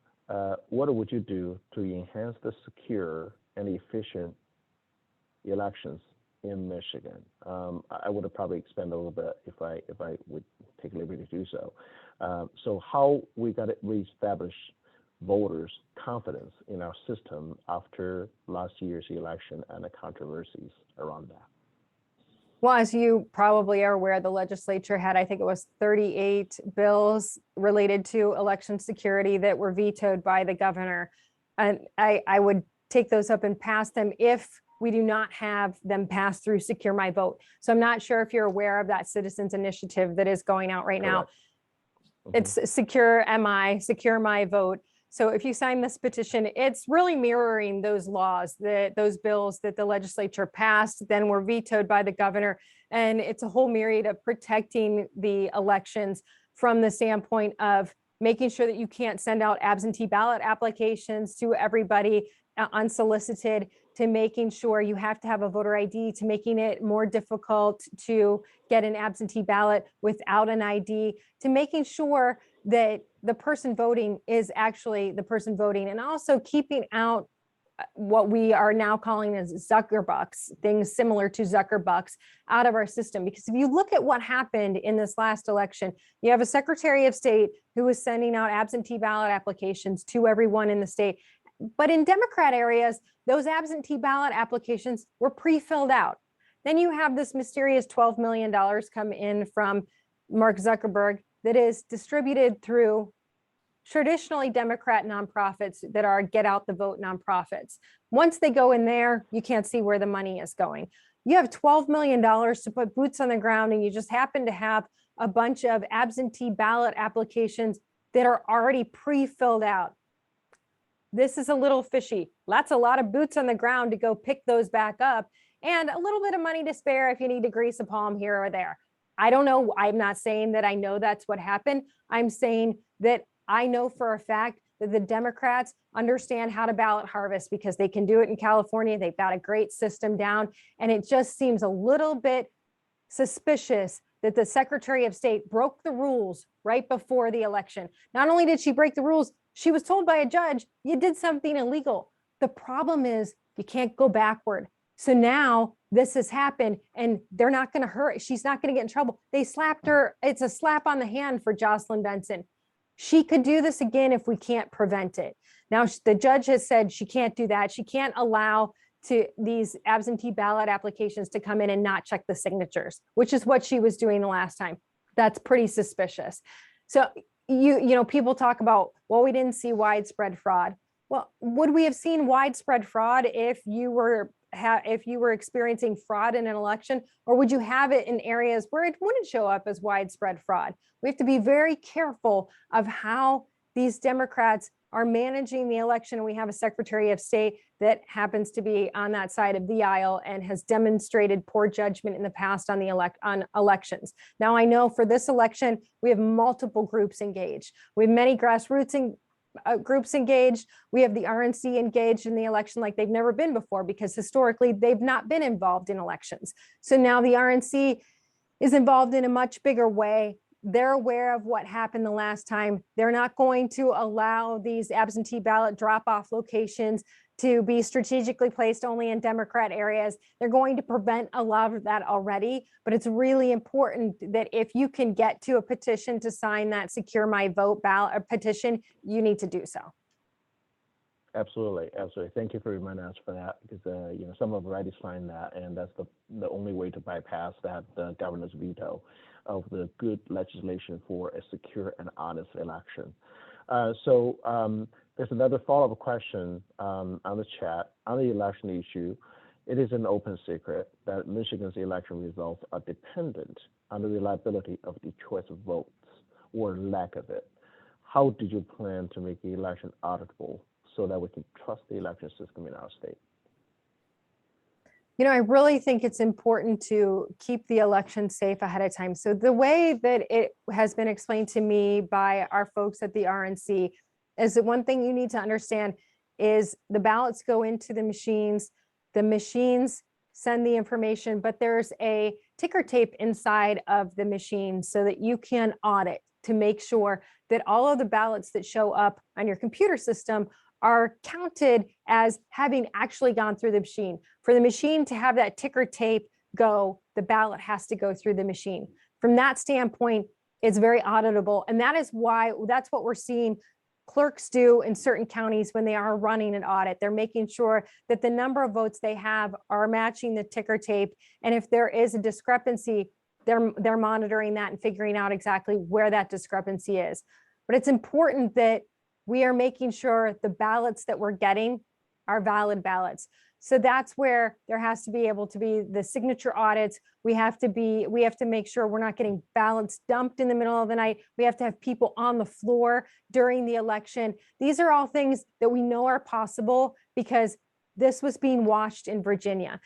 what would you do to enhance the secure and efficient elections in Michigan? I would have probably expand a little bit if I would take liberty to do so. So how we got to reestablish voters' confidence in our system after last year's election and the controversies around that? Well, as you probably are aware, the legislature had, I think it was 38 bills related to election security that were vetoed by the governor. And I would take those up and pass them if we do not have them pass through Secure My Vote. So I'm not sure if you're aware of that citizens initiative that is going out right now. It's Secure My Vote. So if you sign this petition, it's really mirroring those laws, those bills that the legislature passed, then were vetoed by the governor. And it's a whole myriad of protecting the elections from the standpoint of making sure that you can't send out absentee ballot applications to everybody unsolicited, to making sure you have to have a voter ID, to making it more difficult to get an absentee ballot without an ID, to making sure that the person voting is actually the person voting, and also keeping out what we are now calling as Zuckerbucks, things similar to Zuckerbucks, out of our system. Because if you look at what happened in this last election, you have a Secretary of State who was sending out absentee ballot applications to everyone in the state. But in Democrat areas, those absentee ballot applications were pre-filled out. Then you have this mysterious $12 million come in from Mark Zuckerberg that is distributed through traditionally Democrat nonprofits that are get out the vote nonprofits. Once they go in there, you can't see where the money is going. You have $12 million to put boots on the ground, and you just happen to have a bunch of absentee ballot applications that are already pre-filled out. This is a little fishy. That's a lot of boots on the ground to go pick those back up, and a little bit of money to spare if you need to grease a palm here or there. I don't know. I'm not saying that I know that's what happened. I'm saying that I know for a fact that the Democrats understand how to ballot harvest because they can do it in California. They've got a great system down, and it just seems a little bit suspicious that the Secretary of State broke the rules right before the election. Not only did she break the rules, she was told by a judge, you did something illegal. The problem is you can't go backward. So now this has happened, and they're not going to hurt. She's not going to get in trouble. They slapped her. It's a slap on the hand for Jocelyn Benson. She could do this again if we can't prevent it. Now, the judge has said she can't do that. She can't allow these absentee ballot applications to come in and not check the signatures, which is what she was doing the last time. That's pretty suspicious. So you know, people talk about, well, we didn't see widespread fraud. Well, would we have seen widespread fraud if you were experiencing fraud in an election, or would you have it in areas where it wouldn't show up as widespread fraud? We have to be very careful of how these Democrats are managing the election. We have a Secretary of State that happens to be on that side of the aisle and has demonstrated poor judgment in the past on elections. Now, I know for this election, we have multiple groups engaged. We have many grassroots groups engaged. We have the RNC engaged in the election like they've never been before, because historically they've not been involved in elections. So now the RNC is involved in a much bigger way. They're aware of what happened the last time. They're not going to allow these absentee ballot drop-off locations to be strategically placed only in Democrat areas. They're going to prevent a lot of that already, but it's really important that if you can get to a petition to sign that Secure My Vote ballot petition, you need to do so. Absolutely, absolutely. Thank you for reminding us for that, because you know, some have already signed that, and that's the only way to bypass that the governor's veto of the good legislation for a secure and honest election. There's another follow-up question on the chat on the election issue. It is an open secret that Michigan's election results are dependent on the reliability of the choice of votes or lack of it. How did you plan to make the election auditable so that we can trust the election system in our state? You know, I really think it's important to keep the election safe ahead of time. So the way that it has been explained to me by our folks at the RNC is that one thing you need to understand is the ballots go into the machines send the information, but there's a ticker tape inside of the machine so that you can audit to make sure that all of the ballots that show up on your computer system are counted as having actually gone through the machine. For the machine to have that ticker tape go, the ballot has to go through the machine. From that standpoint, it's very auditable. And that is why, that's what we're seeing clerks do in certain counties when they are running an audit. They're making sure that the number of votes they have are matching the ticker tape. And if there is a discrepancy, they're monitoring that and figuring out exactly where that discrepancy is. But it's important that we are making sure the ballots that we're getting are valid ballots. So that's where there has to be able to be the signature audits. We have to make sure we're not getting ballots dumped in the middle of the night. We have to have people on the floor during the election. These are all things that we know are possible because this was being watched in Virginia.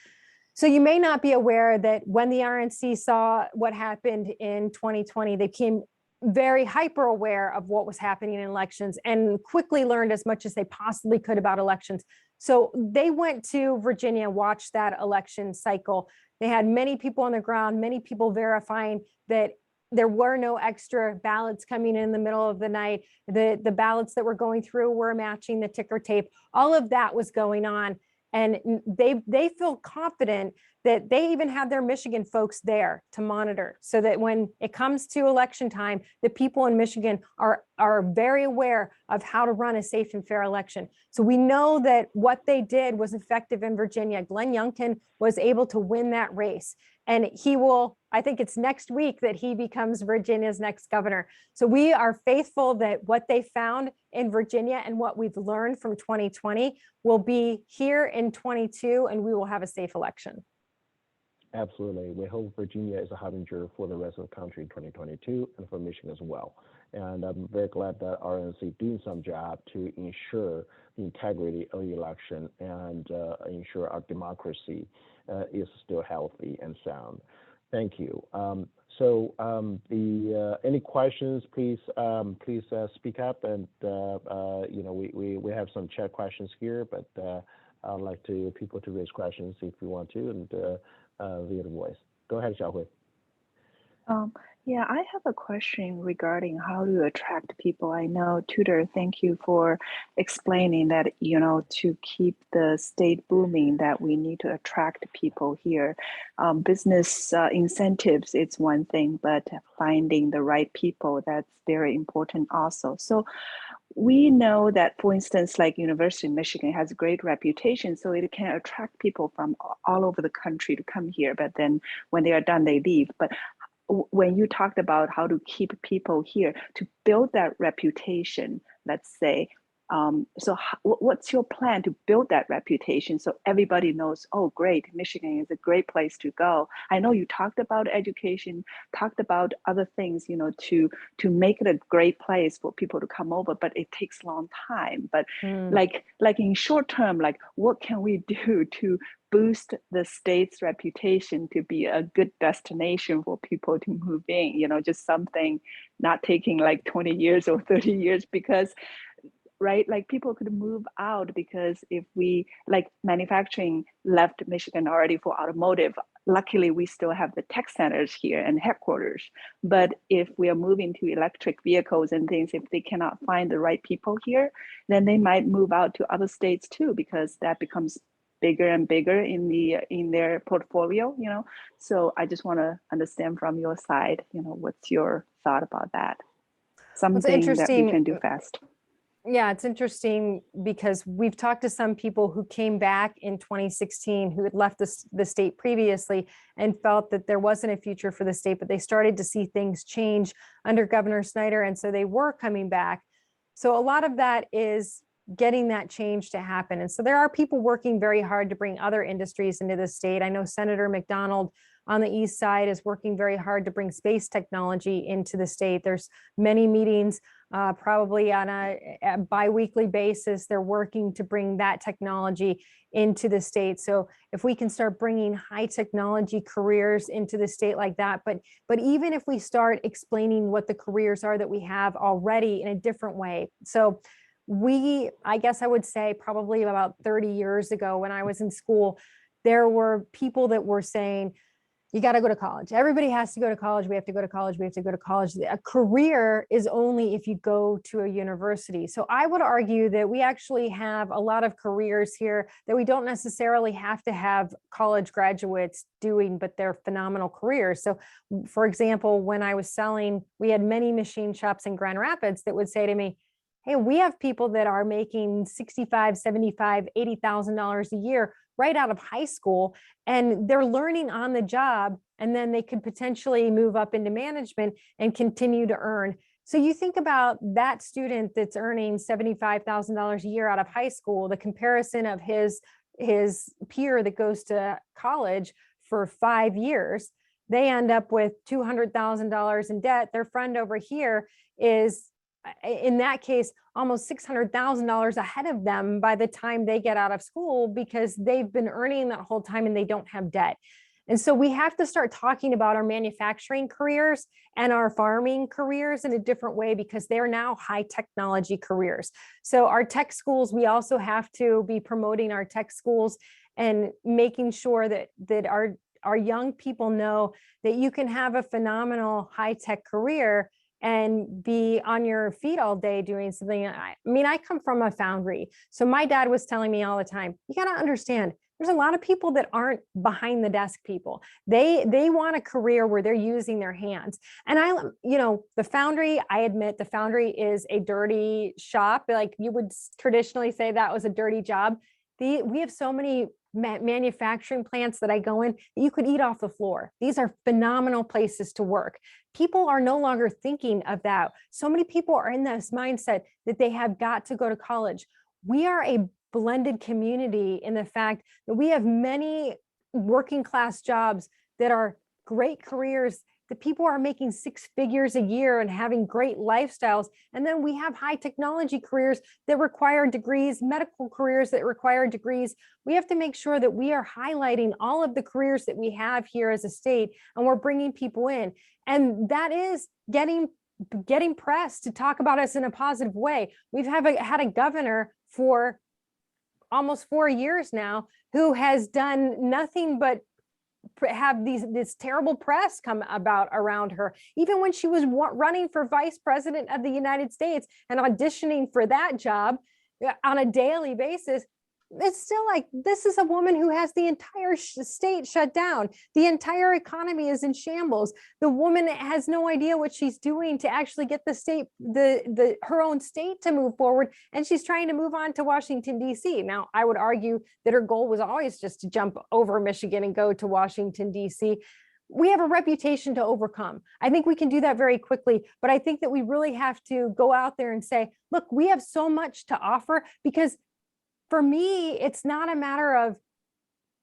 So you may not be aware that when the RNC saw what happened in 2020, they became very hyper aware of what was happening in elections and quickly learned as much as they possibly could about elections. So they went to Virginia, watched that election cycle. They had many people on the ground, many people verifying that there were no extra ballots coming in the middle of the night. The ballots that were going through were matching the ticker tape. All of that was going on. And they feel confident that they even have their Michigan folks there to monitor so that when it comes to election time, the people in Michigan are very aware of how to run a safe and fair election. So we know that what they did was effective in Virginia. Glenn Youngkin was able to win that race. And he will, I think it's next week that he becomes Virginia's next governor. So we are faithful that what they found in Virginia and what we've learned from 2020 will be here in 22, and we will have a safe election. Absolutely. We hope Virginia is a harbinger for the rest of the country in 2022 and for Michigan as well. And I'm very glad that RNC doing some job to ensure the integrity of the election and ensure our democracy is still healthy and sound. Thank you. Any questions, please speak up. And we have some chat questions here, but I'd like people to raise questions if you want to, and via the voice. Go ahead, Xiaohui. Yeah, I have a question regarding how to attract people. I know, Tudor, thank you for explaining that, to keep the state booming, that we need to attract people here. Business incentives, it's one thing, but finding the right people, that's very important also. So we know that, for instance, like University of Michigan has a great reputation, so it can attract people from all over the country to come here, but then when they are done, they leave. But when you talked about how to keep people here, to build that reputation, let's say, what's your plan to build that reputation so everybody knows, oh, great, Michigan is a great place to go? I know you talked about education, talked about other things, to make it a great place for people to come over, but it takes a long time. But like in short term, like what can we do to boost the state's reputation to be a good destination for people to move in, just something not taking like 20 years or 30 years, because right, like people could move out because if we, like manufacturing left Michigan already for automotive, luckily we still have the tech centers here and headquarters. But if we are moving to electric vehicles and things, if they cannot find the right people here, then they might move out to other states too, because that becomes bigger and bigger in their portfolio, So I just want to understand from your side, what's your thought about that? Something that we can do fast. Yeah, it's interesting because we've talked to some people who came back in 2016 who had left the state previously and felt that there wasn't a future for the state, but they started to see things change under Governor Snyder, and so they were coming back. So a lot of that is getting that change to happen. And so there are people working very hard to bring other industries into the state. I know Senator McDonald on the east side is working very hard to bring space technology into the state. There's many meetings, probably on a bi-weekly basis. They're working to bring that technology into the state. So if we can start bringing high technology careers into the state like that, but even if we start explaining what the careers are that we have already in a different way. So I guess I would say probably about 30 years ago when I was in school, there were people that were saying, you got to go to college. Everybody has to go to college. We have to go to college. We have to go to college. A career is only if you go to a university. So I would argue that we actually have a lot of careers here that we don't necessarily have to have college graduates doing, but they're phenomenal careers. So for example, when I was selling, we had many machine shops in Grand Rapids that would say to me, Hey, we have people that are making $65, $75, $80,000 a year right out of high school, and they're learning on the job, and then they could potentially move up into management and continue to earn. So you think about that student that's earning $75,000 a year out of high school, the comparison of his peer that goes to college for 5 years, they end up with $200,000 in debt. Their friend over here is, in that case, almost $600,000 ahead of them by the time they get out of school, because they've been earning that whole time and they don't have debt. And so we have to start talking about our manufacturing careers and our farming careers in a different way, because they're now high technology careers. So our tech schools, we also have to be promoting our tech schools and making sure that our young people know that you can have a phenomenal high tech career and be on your feet all day doing something. I mean, I come from a foundry. So my dad was telling me all the time, you got to understand, there's a lot of people that aren't behind the desk people. They want a career where they're using their hands. And the foundry, I admit the foundry is a dirty shop. Like you would traditionally say that was a dirty job. We have so many manufacturing plants that I go in, you could eat off the floor. These are phenomenal places to work. People are no longer thinking of that. So many people are in this mindset that they have got to go to college. We are a blended community in the fact that we have many working class jobs that are great careers, that people are making 6 figures a year and having great lifestyles. And then we have high technology careers that require degrees, medical careers that require degrees. We have to make sure that we are highlighting all of the careers that we have here as a state, and we're bringing people in. And that is getting press to talk about us in a positive way. We've had a governor for almost 4 years now who has done nothing but have this terrible press come about around her. Even when she was running for vice president of the United States and auditioning for that job on a daily basis, it's still like, this is a woman who has the entire state shut down. The entire economy is in shambles. The woman has no idea what she's doing to actually get the state, her own state to move forward. And she's trying to move on to Washington, D.C. Now, I would argue that her goal was always just to jump over Michigan and go to Washington, D.C. We have a reputation to overcome. I think we can do that very quickly, but I think that we really have to go out there and say, look, we have so much to offer, because for me, it's not a matter of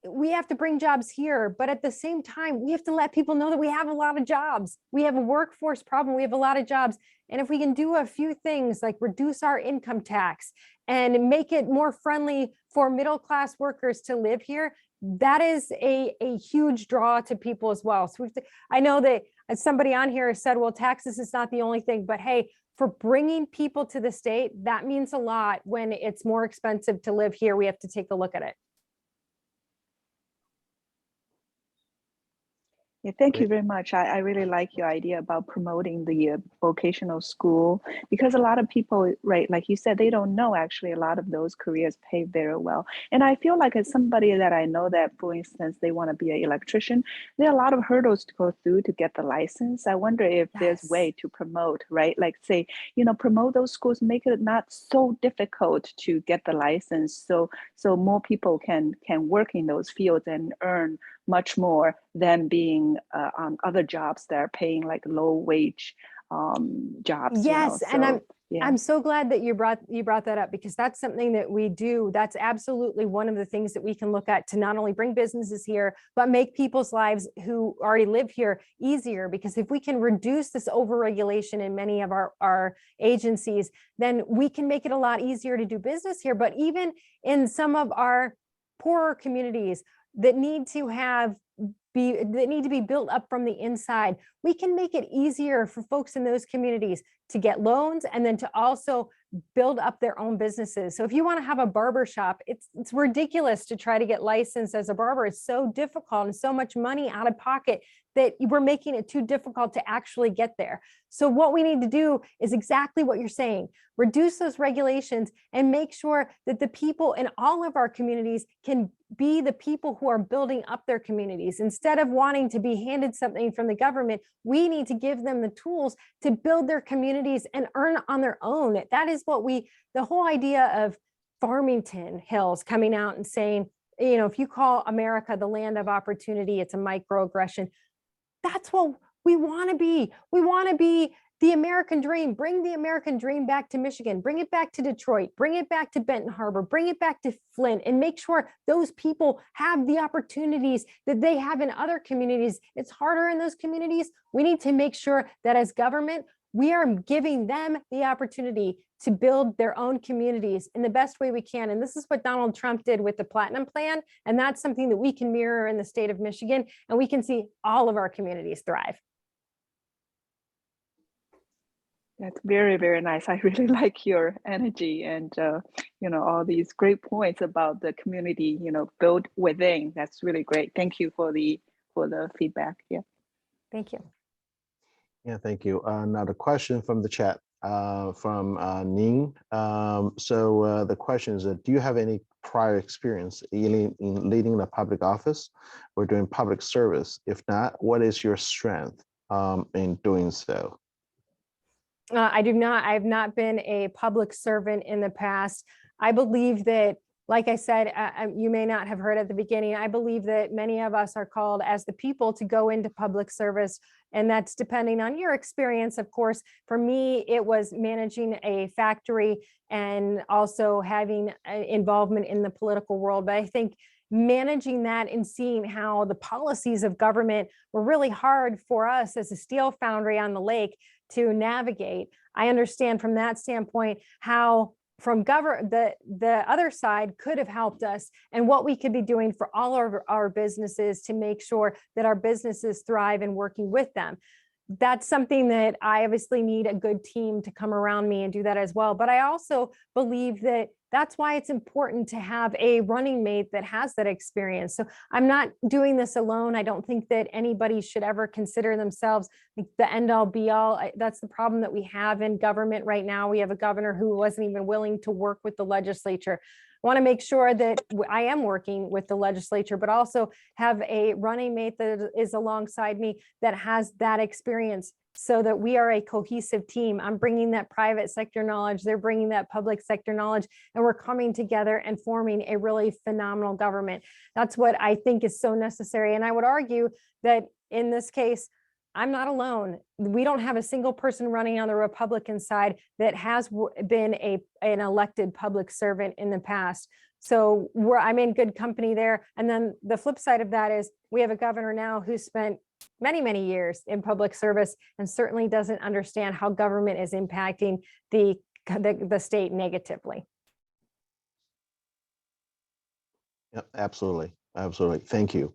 we have to bring jobs here, but at the same time, we have to let people know that we have a lot of jobs. We have a workforce problem. We have a lot of jobs. And if we can do a few things like reduce our income tax and make it more friendly for middle-class workers to live here, that is a huge draw to people as well. So I know that somebody on here said, well, taxes is not the only thing, but hey, for bringing people to the state, that means a lot. When it's more expensive to live here, we have to take a look at it. Yeah, thank you very much. I really like your idea about promoting the vocational school, because a lot of people, right, like you said, they don't know actually a lot of those careers pay very well. And I feel like as somebody that I know that, for instance, they want to be an electrician, there are a lot of hurdles to go through to get the license. I wonder if there's a way to promote, right? Like say, promote those schools, make it not so difficult to get the license, so more people can work in those fields and earn much more than being on other jobs that are paying like low wage jobs. Yes, and I'm so glad that you brought that up, because that's something that we do. That's absolutely one of the things that we can look at to not only bring businesses here, but make people's lives who already live here easier. Because if we can reduce this overregulation in many of our agencies, then we can make it a lot easier to do business here. But even in some of our poorer communities that need to be built up from the inside, we can make it easier for folks in those communities to get loans and then to also build up their own businesses. So if you want to have a barber shop, it's ridiculous to try to get licensed as a barber. It's so difficult and so much money out of pocket that we're making it too difficult to actually get there. So what we need to do is exactly what you're saying: reduce those regulations and make sure that the people in all of our communities can be the people who are building up their communities. Instead of wanting to be handed something from the government, we need to give them the tools to build their communities and earn on their own. That is what the whole idea of Farmington Hills coming out and saying, you know, if you call America the land of opportunity, it's a microaggression. That's what we want to be. We want to be the American dream. Bring the American dream back to Michigan, bring it back to Detroit, bring it back to Benton Harbor, bring it back to Flint, and make sure those people have the opportunities that they have in other communities. It's harder in those communities. We need to make sure that as government, we are giving them the opportunity to build their own communities in the best way we can. And this is what Donald Trump did with the Platinum Plan. And that's something that we can mirror in the state of Michigan, and we can see all of our communities thrive. That's very, very nice. I really like your energy and, you know, all these great points about the community, you know, built within. That's really great. Thank you for the feedback. Yeah. Thank you. Yeah, thank you. Another question from the chat from Ning. So the question is, do you have any prior experience in leading a public office or doing public service? If not, what is your strength in doing so? I do not. I have not been a public servant in the past. I believe that, like I said, you may not have heard at the beginning, I believe that many of us are called as the people to go into public service. And that's depending on your experience, of course. For me, it was managing a factory and also having involvement in the political world. But I think managing that and seeing how the policies of government were really hard for us as a steel foundry on the lake to navigate. I understand from that standpoint how from the other side could have helped us and what we could be doing for all of our businesses to make sure that our businesses thrive and working with them. That's something that I obviously need a good team to come around me and do that as well. But I also believe that that's why it's important to have a running mate that has that experience. So I'm not doing this alone. I don't think that anybody should ever consider themselves the end all be all. That's the problem that we have in government right now. We have a governor who wasn't even willing to work with the legislature. I want to make sure that I am working with the legislature, but also have a running mate that is alongside me that has that experience so that we are a cohesive team. I'm bringing that private sector knowledge, they're bringing that public sector knowledge, and we're coming together and forming a really phenomenal government. That's what I think is so necessary. And I would argue that in this case, I'm not alone. We don't have a single person running on the Republican side that has been an elected public servant in the past. So I'm in good company there. And then the flip side of that is we have a governor now who spent many, many years in public service and certainly doesn't understand how government is impacting the state negatively. Yeah, absolutely. Absolutely. Thank you.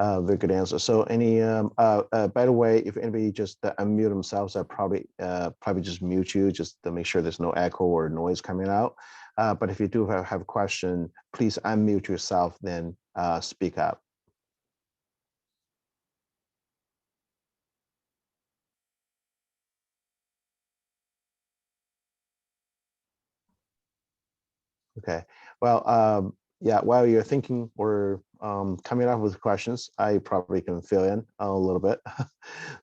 Very good answer. So any, by the way, if anybody just unmute themselves, I probably just mute you just to make sure there's no echo or noise coming out. But if you do have a question, please unmute yourself, then speak up. Okay, well, yeah, while you're thinking or coming up with questions, I probably can fill in a little bit.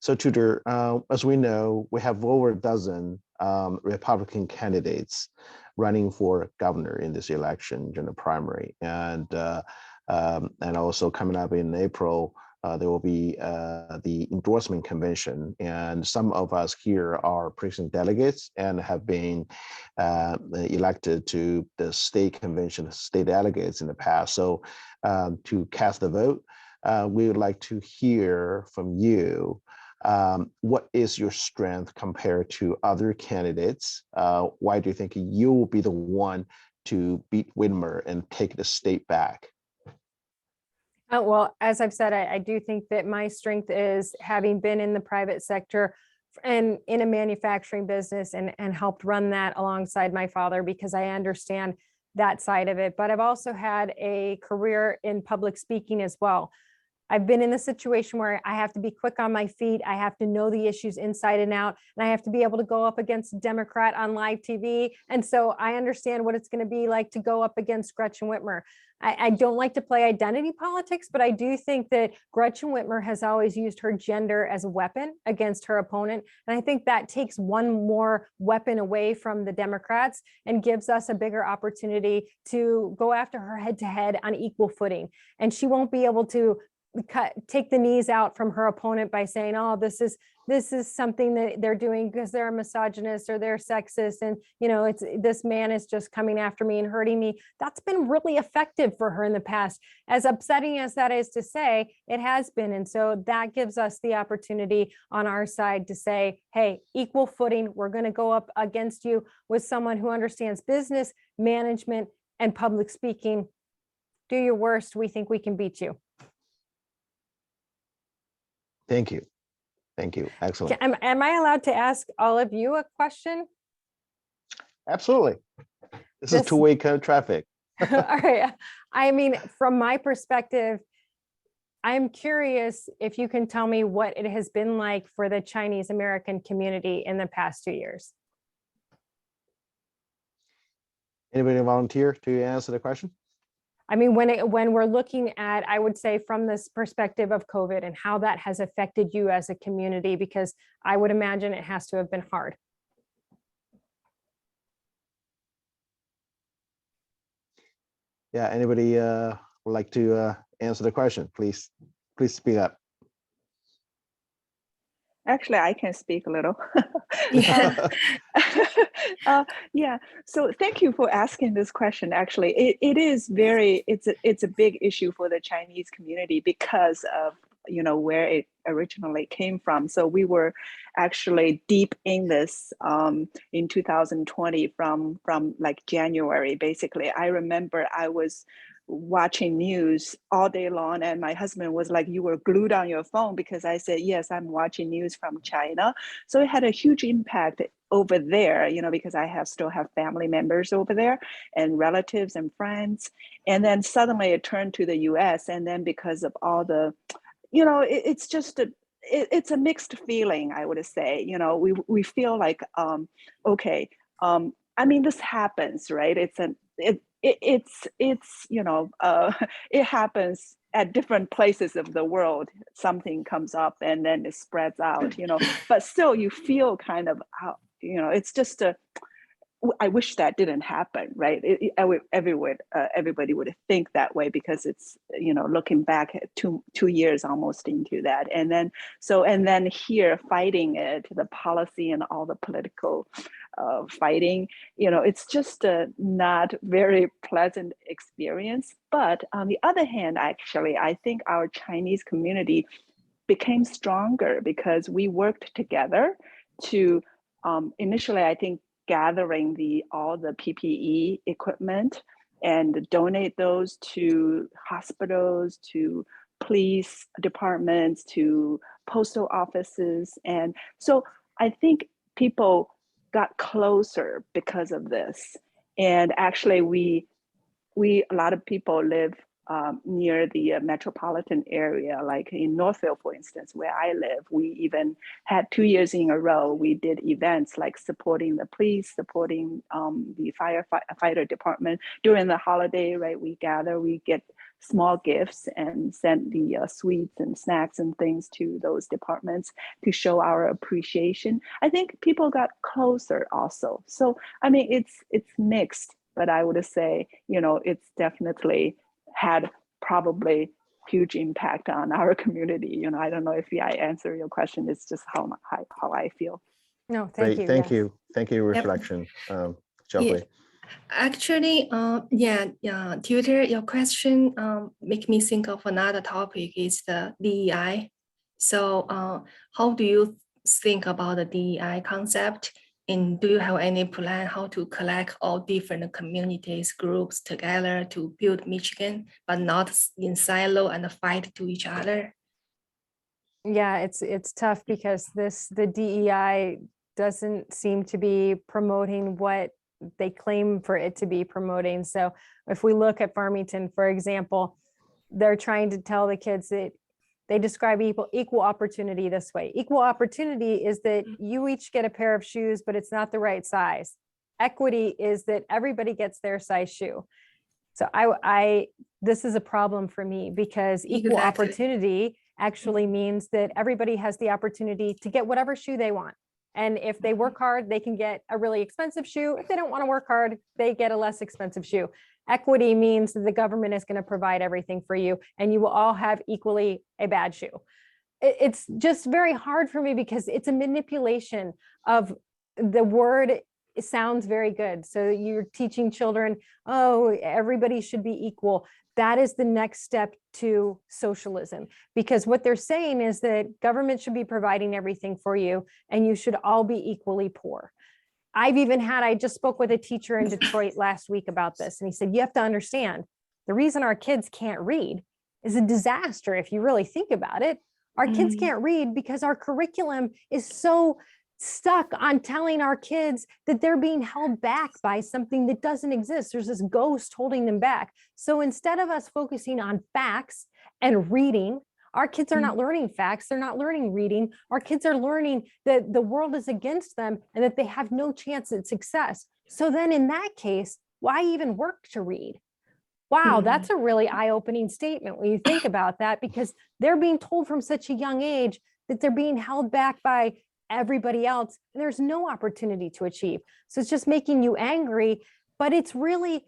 So Tudor, as we know, we have over a dozen Republican candidates running for governor in this election during the primary. And also coming up in April, there will be the endorsement convention, and some of us here are precinct delegates and have been elected to the state convention, state delegates in the past. So to cast a vote, we would like to hear from you. What is your strength compared to other candidates? Why do you think you will be the one to beat Whitmer and take the state back? Well, as I've said, I do think that my strength is having been in the private sector and in a manufacturing business and helped run that alongside my father, because I understand that side of it. But I've also had a career in public speaking as well. I've been in the situation where I have to be quick on my feet. I have to know the issues inside and out, and I have to be able to go up against a Democrat on live TV. And so I understand what it's going to be like to go up against Gretchen Whitmer. I don't like to play identity politics, but I do think that Gretchen Whitmer has always used her gender as a weapon against her opponent. And I think that takes one more weapon away from the Democrats and gives us a bigger opportunity to go after her head to head on equal footing. And she won't be able to take the knees out from her opponent by saying, oh, this is something that they're doing because they're a misogynist or they're sexist, and it's this man is just coming after me and hurting me. That's been really effective for her in the past. As upsetting as that is to say, it has been. And so that gives us the opportunity on our side to say, hey, equal footing, we're going to go up against you with someone who understands business, management, and public speaking. Do your worst. We think we can beat you. Thank you. Thank you. Excellent. Am I allowed to ask all of you a question? Absolutely. This is two-way traffic. All right. I mean, from my perspective, I'm curious if you can tell me what it has been like for the Chinese American community in the past 2 years. Anybody volunteer to answer the question? I mean, when we're looking at, I would say from this perspective of COVID and how that has affected you as a community, because I would imagine it has to have been hard. Yeah, anybody would like to answer the question? Please speak up. Actually, I can speak a little. Yeah. Yeah. So thank you for asking this question. Actually, it is it's a big issue for the Chinese community because of where it originally came from. So we were actually deep in this in 2020 from like January. Basically, I remember I was watching news all day long, and my husband was like, you were glued on your phone, because I said, yes, I'm watching news from China. So it had a huge impact over there, because I still have family members over there and relatives and friends. And then suddenly it turned to the US, and then because of all the, it's just it's a mixed feeling, I would say. We feel like, okay, I mean, this happens, right? It happens at different places of the world. Something comes up and then it spreads out, but still you feel kind of how, it's just I wish that didn't happen, right? Everybody would think that way, because it's, looking back at two years almost into that. And then here fighting it, the policy and all the political fighting, it's just a not very pleasant experience. But on the other hand, actually, I think our Chinese community became stronger because we worked together to initially, I think, gathering all the PPE equipment and donate those to hospitals, to police departments, to postal offices. And so I think people got closer because of this. And actually we a lot of people live near the metropolitan area, like in Northville, for instance, where I live. We even had 2 years in a row, we did events like supporting the police, supporting the firefighter department. During the holiday, right, we gather, we get small gifts and send the sweets and snacks and things to those departments to show our appreciation. I think people got closer also. So, I mean, it's mixed, but I would say, it's definitely had probably huge impact on our community. I don't know if I answer your question. It's just how I feel. No, thank Great, you. thank yes. you. Thank you, reflection. Geoffrey. Actually, Tudor, your question make me think of another topic, is the DEI. So how do you think about the DEI concept? And do you have any plan how to collect all different communities, groups together to build Michigan, but not in silo and fight to each other? Yeah, it's tough because the DEI doesn't seem to be promoting what they claim for it to be promoting. So if we look at Farmington, for example, they're trying to tell the kids that They describe equal opportunity this way. Equal opportunity is that you each get a pair of shoes, but it's not the right size. Equity is that everybody gets their size shoe. So this is a problem for me, because equal Exactly. opportunity actually means that everybody has the opportunity to get whatever shoe they want. And if they work hard, they can get a really expensive shoe. If they don't want to work hard, they get a less expensive shoe. Equity means that the government is going to provide everything for you, and you will all have equally a bad shoe. It's just very hard for me, because it's a manipulation of the word. It sounds very good. So you're teaching children, oh, everybody should be equal. That is the next step to socialism, because what they're saying is that government should be providing everything for you, and you should all be equally poor. I just spoke with a teacher in Detroit last week about this, and he said, you have to understand, the reason our kids can't read is a disaster. If you really think about it, our kids can't read because our curriculum is so stuck on telling our kids that they're being held back by something that doesn't exist. There's this ghost holding them back. So instead of us focusing on facts and reading, our kids are not learning facts. They're not learning reading. Our kids are learning that the world is against them and that they have no chance at success. So then in that case, why even work to read? Wow, that's a really eye-opening statement when you think about that, because they're being told from such a young age that they're being held back by everybody else, and there's no opportunity to achieve. So it's just making you angry. But it's really,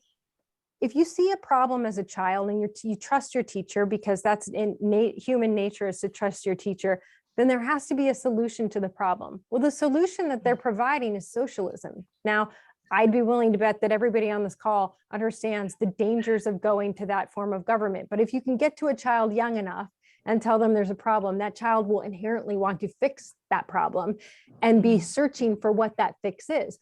if you see a problem as a child and you trust your teacher, because that's in human nature, is to trust your teacher, then there has to be a solution to the problem. Well, the solution that they're providing is socialism. Now, I'd be willing to bet that everybody on this call understands the dangers of going to that form of government. But if you can get to a child young enough and tell them there's a problem, that child will inherently want to fix that problem and be searching for what that fix is.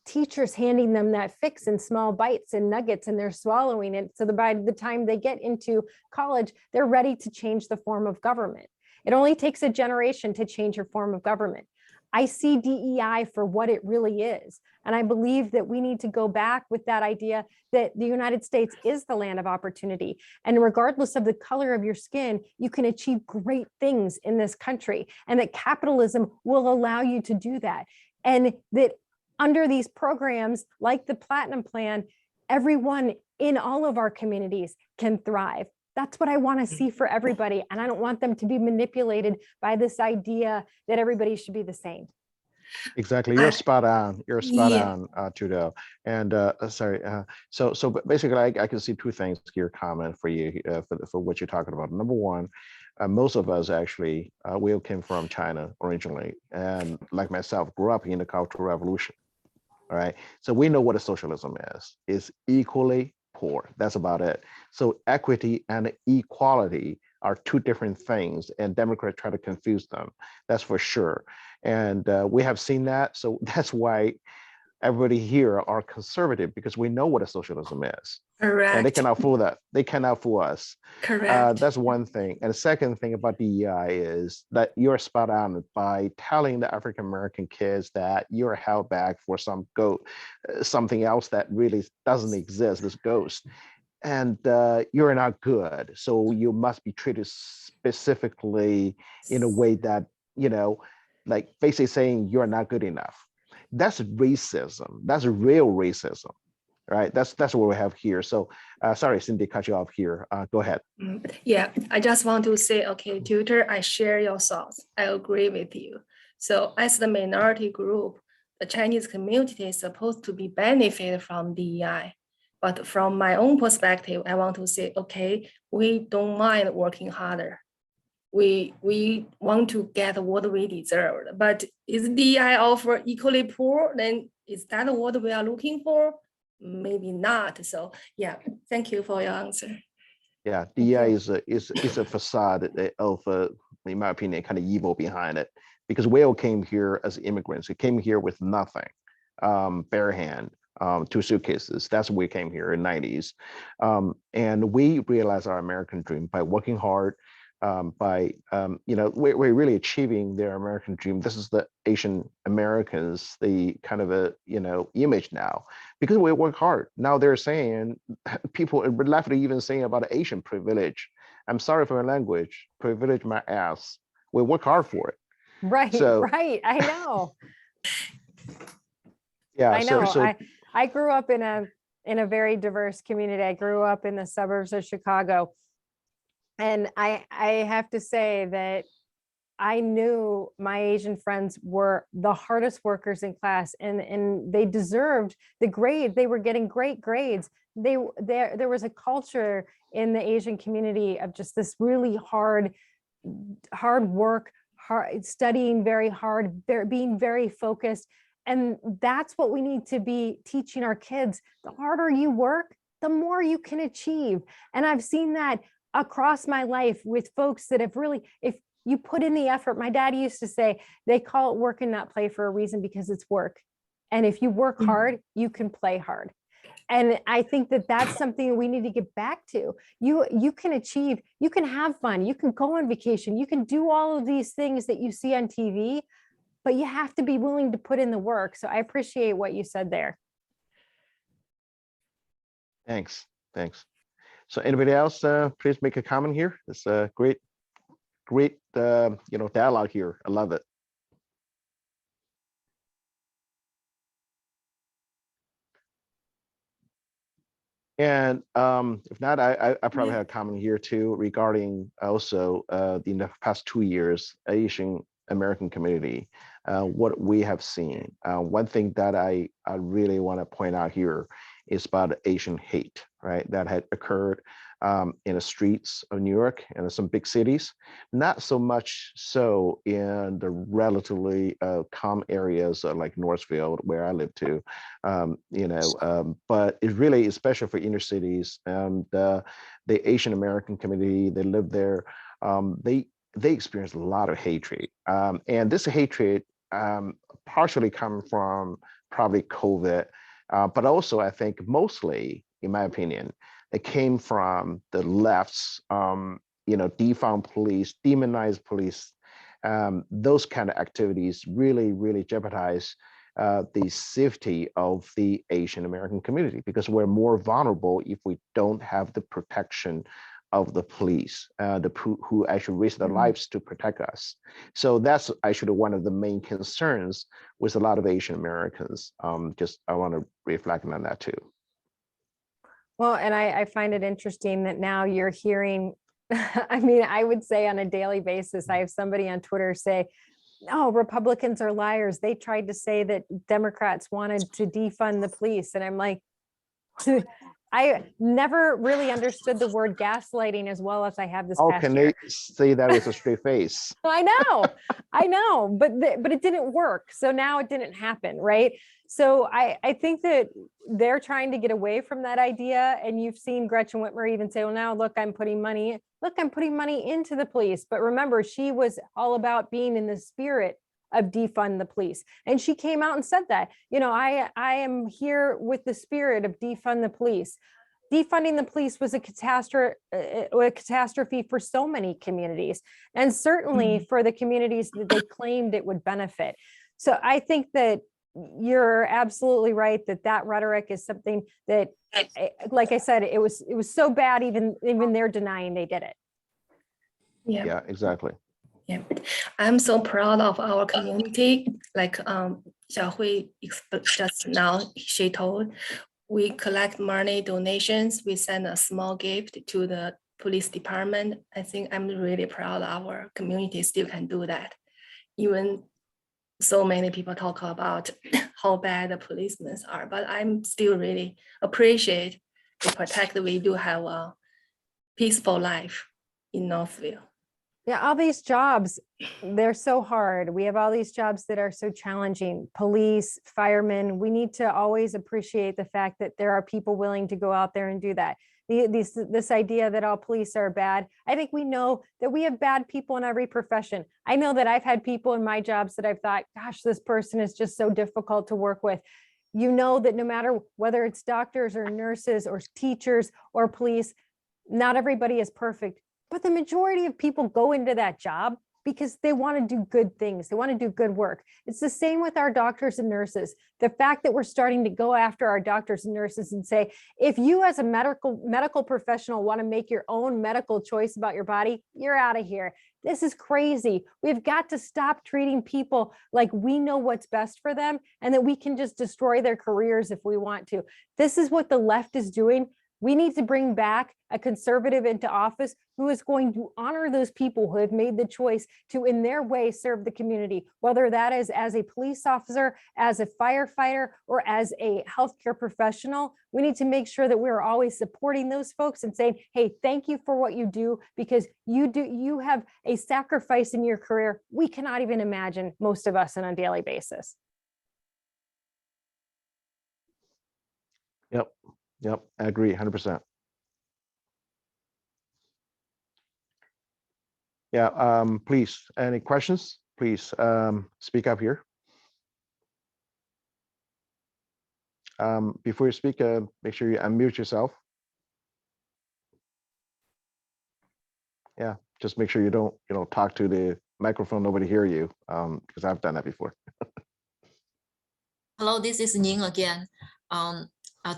Teachers handing them that fix in small bites and nuggets, and they're swallowing it. So by the time they get into college, they're ready to change the form of government. It only takes a generation to change your form of government. I see DEI for what it really is. And I believe that we need to go back with that idea that the United States is the land of opportunity. And regardless of the color of your skin, you can achieve great things in this country, and that capitalism will allow you to do that. And that under these programs like the Platinum Plan, everyone in all of our communities can thrive. That's what I want to see for everybody. And I don't want them to be manipulated by this idea that everybody should be the same. Exactly. You're spot on. You're spot on, Tudor. And so basically, I can see two things here comment for you for what you're talking about. Number one, most of us actually, we all came from China originally, and like myself, grew up in the Cultural Revolution. All right. So we know what a socialism is. It's equally poor. That's about it. So equity and equality are two different things, and Democrats try to confuse them. That's for sure. And we have seen that. So that's why everybody here are conservative, because we know what a socialism is. Correct. And they cannot fool that. They cannot fool us. Correct. That's one thing. And the second thing about DEI is that you're spot on by telling the African-American kids that you're held back for something else that really doesn't exist, this ghost. And you're not good. So you must be treated specifically in a way that, like basically saying you're not good enough. That's racism. That's real racism, right? That's what we have here. So sorry, Cindy, cut you off here. Go ahead. Yeah, I just want to say, okay, Tudor, I share your thoughts. I agree with you. So as the minority group, the Chinese community is supposed to be benefited from DEI. But from my own perspective, I want to say, okay, we don't mind working harder. We want to get what we deserve. But is DEI offer equally poor? Then is that what we are looking for? Maybe not. So yeah, thank you for your answer. Yeah, DEI is a facade of, in my opinion, kind of evil behind it. Because we all came here as immigrants. We came here with nothing, bare hand. 2 suitcases. That's when we came here in the 90s. And we realized our American dream by working hard, we're really achieving their American dream. This is the Asian Americans, the kind of a, image now, because we work hard. Now they're saying, people left even saying about Asian privilege. I'm sorry for my language, privilege my ass. We work hard for it. Right, So- right. I know. Yeah, I know. so I grew up in a very diverse community. I grew up in the suburbs of Chicago. And I have to say that I knew my Asian friends were the hardest workers in class, and they deserved the grade. They were getting great grades. There was a culture in the Asian community of just this really hard work, studying very hard, being very focused. And that's what we need to be teaching our kids. The harder you work, the more you can achieve. And I've seen that across my life with folks that have really, if you put in the effort, my dad used to say, they call it work and not play for a reason, because it's work. And if you work hard, you can play hard. And I think that that's something we need to get back to. You can achieve, you can have fun, you can go on vacation, you can do all of these things that you see on TV, but you have to be willing to put in the work. So I appreciate what you said there. thanks. So anybody else, please make a comment here. It's a great dialogue here. I love it. And if not, I probably have a comment here too regarding also in the past 2 years, Asian American community, what we have seen. One thing that I really want to point out here is about Asian hate, right? That had occurred in the streets of New York and some big cities, not so much so in the relatively calm areas like Northfield, where I live too, but it really, especially for inner cities, the Asian American community, they live there, they experience a lot of hatred. And this hatred partially come from probably COVID, but also I think mostly, in my opinion, it came from the left's, defund police, demonize police. Those kind of activities really jeopardize the safety of the Asian American community, because we're more vulnerable if we don't have the protection of the police, who actually risk their lives to protect us. So that's actually one of the main concerns with a lot of Asian Americans. I want to reflect on that too. Well, and I find it interesting that now you're hearing, I mean, I would say on a daily basis, I have somebody on Twitter say, oh, Republicans are liars. They tried to say that Democrats wanted to defund the police. And I'm like, I never really understood the word gaslighting as well as I have this past Can year. they say that with a straight face? I know, but it didn't work. So now it didn't happen, right? So I think that they're trying to get away from that idea. And you've seen Gretchen Whitmer even say, well, now look, I'm putting money into the police. But remember, she was all about being in the spirit of defund the police. And she came out and said that, I am here with the spirit of defund the police. Defunding the police was a catastrophe for so many communities, and certainly for the communities that they claimed it would benefit. So I think that you're absolutely right that rhetoric is something that, like I said, it was so bad, even they're denying they did it. Yeah, exactly. Yeah, I'm so proud of our community. Like Xiaohui just now, she told, we collect money, donations, we send a small gift to the police department. I think I'm really proud our community still can do that. Even so many people talk about how bad the policemen are, but I'm still really appreciate the protect we do have a peaceful life in Northville. Yeah, all these jobs, they're so hard. We have all these jobs that are so challenging. Police, firemen, we need to always appreciate the fact that there are people willing to go out there and do that. This idea that all police are bad, I think we know that we have bad people in every profession. I know that I've had people in my jobs that I've thought, gosh, this person is just so difficult to work with. You know that no matter whether it's doctors or nurses or teachers or police, not everybody is perfect. But the majority of people go into that job because they want to do good things. They want to do good work. It's the same with our doctors and nurses. The fact that we're starting to go after our doctors and nurses and say, if you as a medical professional want to make your own medical choice about your body, you're out of here. This is crazy. We've got to stop treating people like we know what's best for them and that we can just destroy their careers if we want to. This is what the left is doing. We need to bring back a conservative into office who is going to honor those people who have made the choice to, in their way, serve the community, whether that is as a police officer, as a firefighter, or as a healthcare professional. We need to make sure that we're always supporting those folks and saying, hey, thank you for what you do, because you have a sacrifice in your career we cannot even imagine, most of us, on a daily basis. Yep, I agree 100%. Yeah, please, any questions? Please speak up here. Before you speak, make sure you unmute yourself. Yeah, just make sure you don't, talk to the microphone, nobody hear you, because I've done that before. Hello, this is Ning again.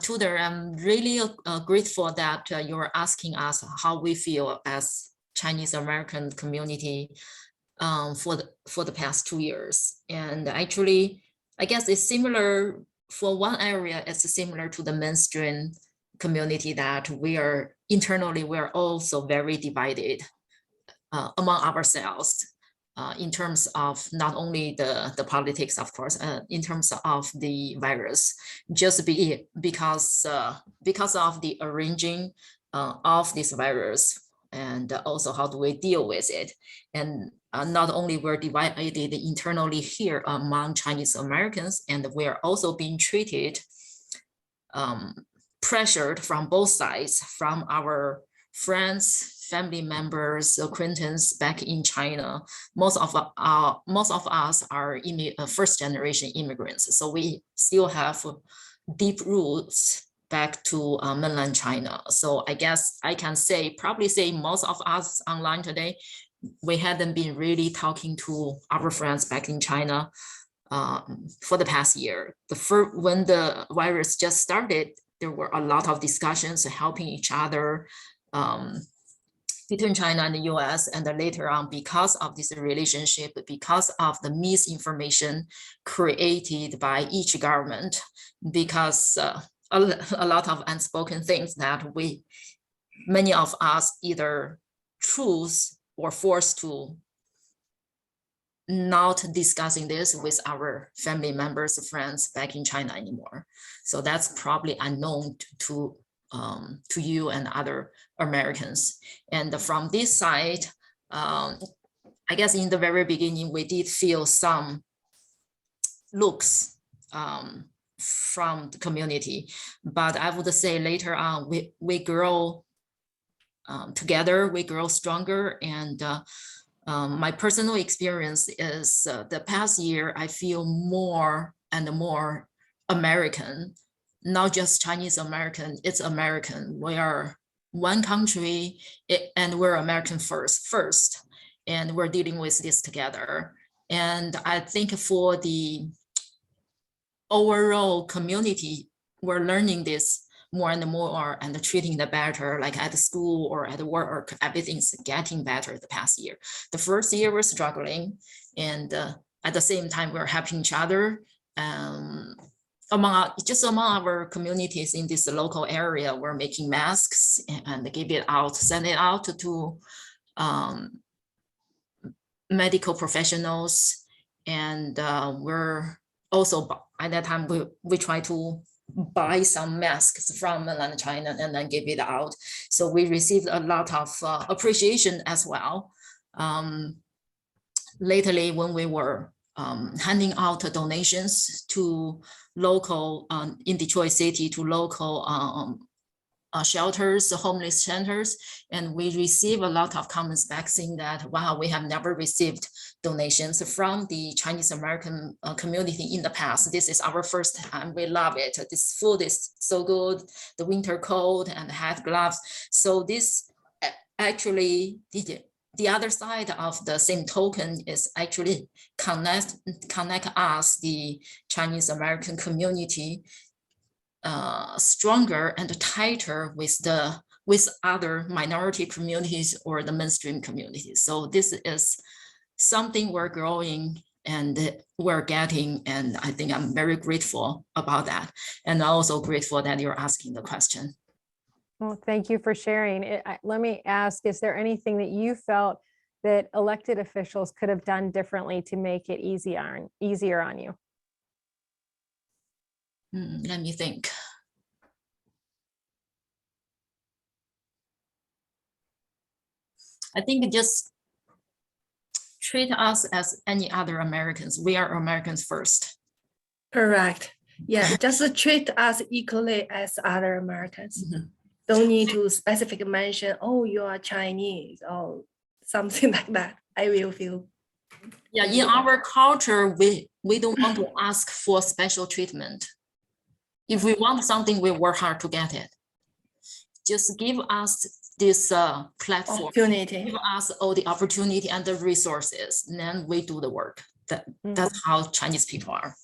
Tudor, I'm really grateful that you're asking us how we feel as Chinese American community for the past 2 years. And actually, I guess it's similar for one area. It's similar to the mainstream community that we're also very divided among ourselves. In terms of not only the politics, of course, in terms of the virus, just because of the arranging of this virus, and also how do we deal with it. And not only we're divided internally here among Chinese Americans, and we're also being treated, pressured from both sides, from our friends, family members, acquaintances back in China. Most of us are first-generation immigrants, so we still have deep roots back to mainland China. So I guess I can probably say most of us online today, we hadn't been really talking to our friends back in China for the past year. When the virus just started, there were a lot of discussions helping each other between China and the US, and then later on, because of this relationship, because of the misinformation created by each government, because a lot of unspoken things that many of us either choose or forced to not discussing this with our family members, friends back in China anymore. So that's probably unknown to you and other Americans. And from this side, I guess in the very beginning, we did feel some looks from the community, but I would say later on, we grow together, we grow stronger. And my personal experience is the past year, I feel more and more American, not just Chinese American, it's American. We are one country and we're American first, and we're dealing with this together. And I think for the overall community, we're learning this more and more and treating it better, like at school or at work, everything's getting better the past year. The first year we're struggling, and at the same time, we're helping each other. Among our communities in this local area, we're making masks and give it out, send it out to medical professionals. And we're also, at that time, we try to buy some masks from mainland China and then give it out. So we received a lot of appreciation as well. Lately, when we were handing out donations to local, in Detroit City, to local shelters, homeless shelters, and we receive a lot of comments back saying that, wow, we have never received donations from the Chinese American community in the past. This is our first time. We love it. This food is so good, the winter coat and the hat, gloves. So this actually the other side of the same token is actually connect us, the Chinese American community, stronger and tighter with other minority communities or the mainstream communities. So this is something we're growing and we're getting, and I think I'm very grateful about that. And also grateful that you're asking the question. Well, thank you for sharing. Let me ask, is there anything that you felt that elected officials could have done differently to make it easier on you? Let me think. I think just treat us as any other Americans. We are Americans first. Correct. Yeah, just treat us equally as other Americans. Don't need to specifically mention, oh, you are Chinese or something like that. I will feel. Yeah, in our culture, we don't want to ask for special treatment. If we want something, we work hard to get it. Just give us this platform, opportunity. Give us all the opportunity and the resources, and then we do the work. That's how Chinese people are.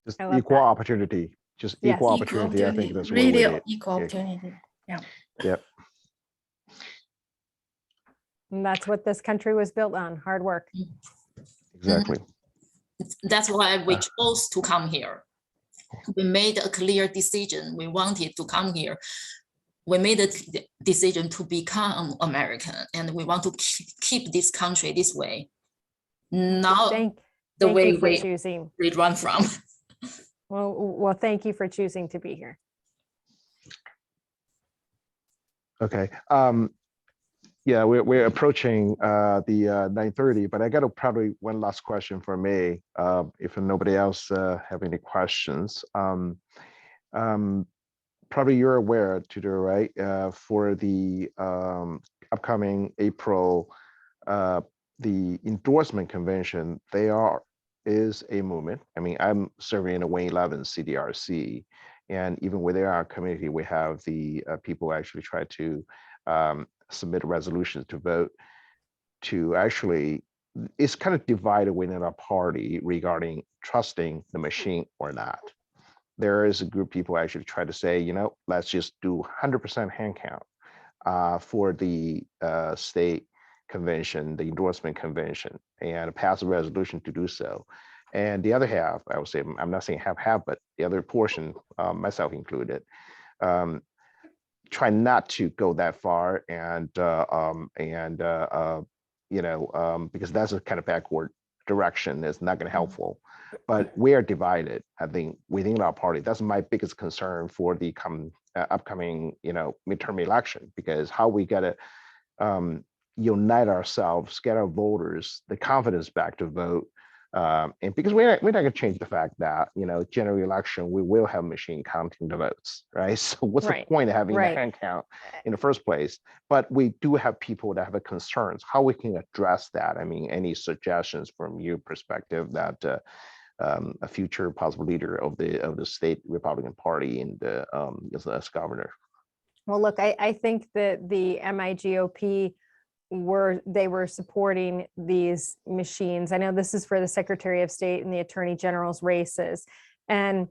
Just equal opportunity. Just equal opportunity. I think that's really what we need. Equal opportunity. Yeah. Yep. And that's what this country was built on, hard work. Exactly. That's why we chose to come here. We made a clear decision. We wanted to come here. We made a decision to become American, and we want to keep this country this way. Not the way we run from. Well, thank you for choosing to be here. Okay. Yeah, we're approaching the 9:30, but I got probably one last question for me. If nobody else have any questions, probably you're aware, Tudor, right? For the upcoming April, the endorsement convention, is a movement. I mean, I'm serving in a Wayne 11 CDRC, and even within our community, we have the people actually try to submit resolutions to vote to actually, it's kind of divided within our party regarding trusting the machine or not. There is a group of people actually try to say, you know, let's just do 100% hand count for the state convention, the endorsement convention, and pass a resolution to do so. And the other half, I would say, I'm not saying half, but the other portion, myself included, try not to go that far and you know, because that's a kind of backward direction. It's not going to helpful. But we are divided, I think, within our party. That's my biggest concern for the upcoming, you know, midterm election, because how we got to unite ourselves, get our voters the confidence back to vote. And because we're not going to change the fact that, you know, general election, we will have machine counting the votes, right? So what's the point of having the hand count in the first place? But we do have people that have concerns, how we can address that. I mean, any suggestions from your perspective that a future possible leader of the state Republican Party and as governor? Well, look, I think that the MICCA they were supporting these machines. I know this is for the Secretary of State and the Attorney General's races. And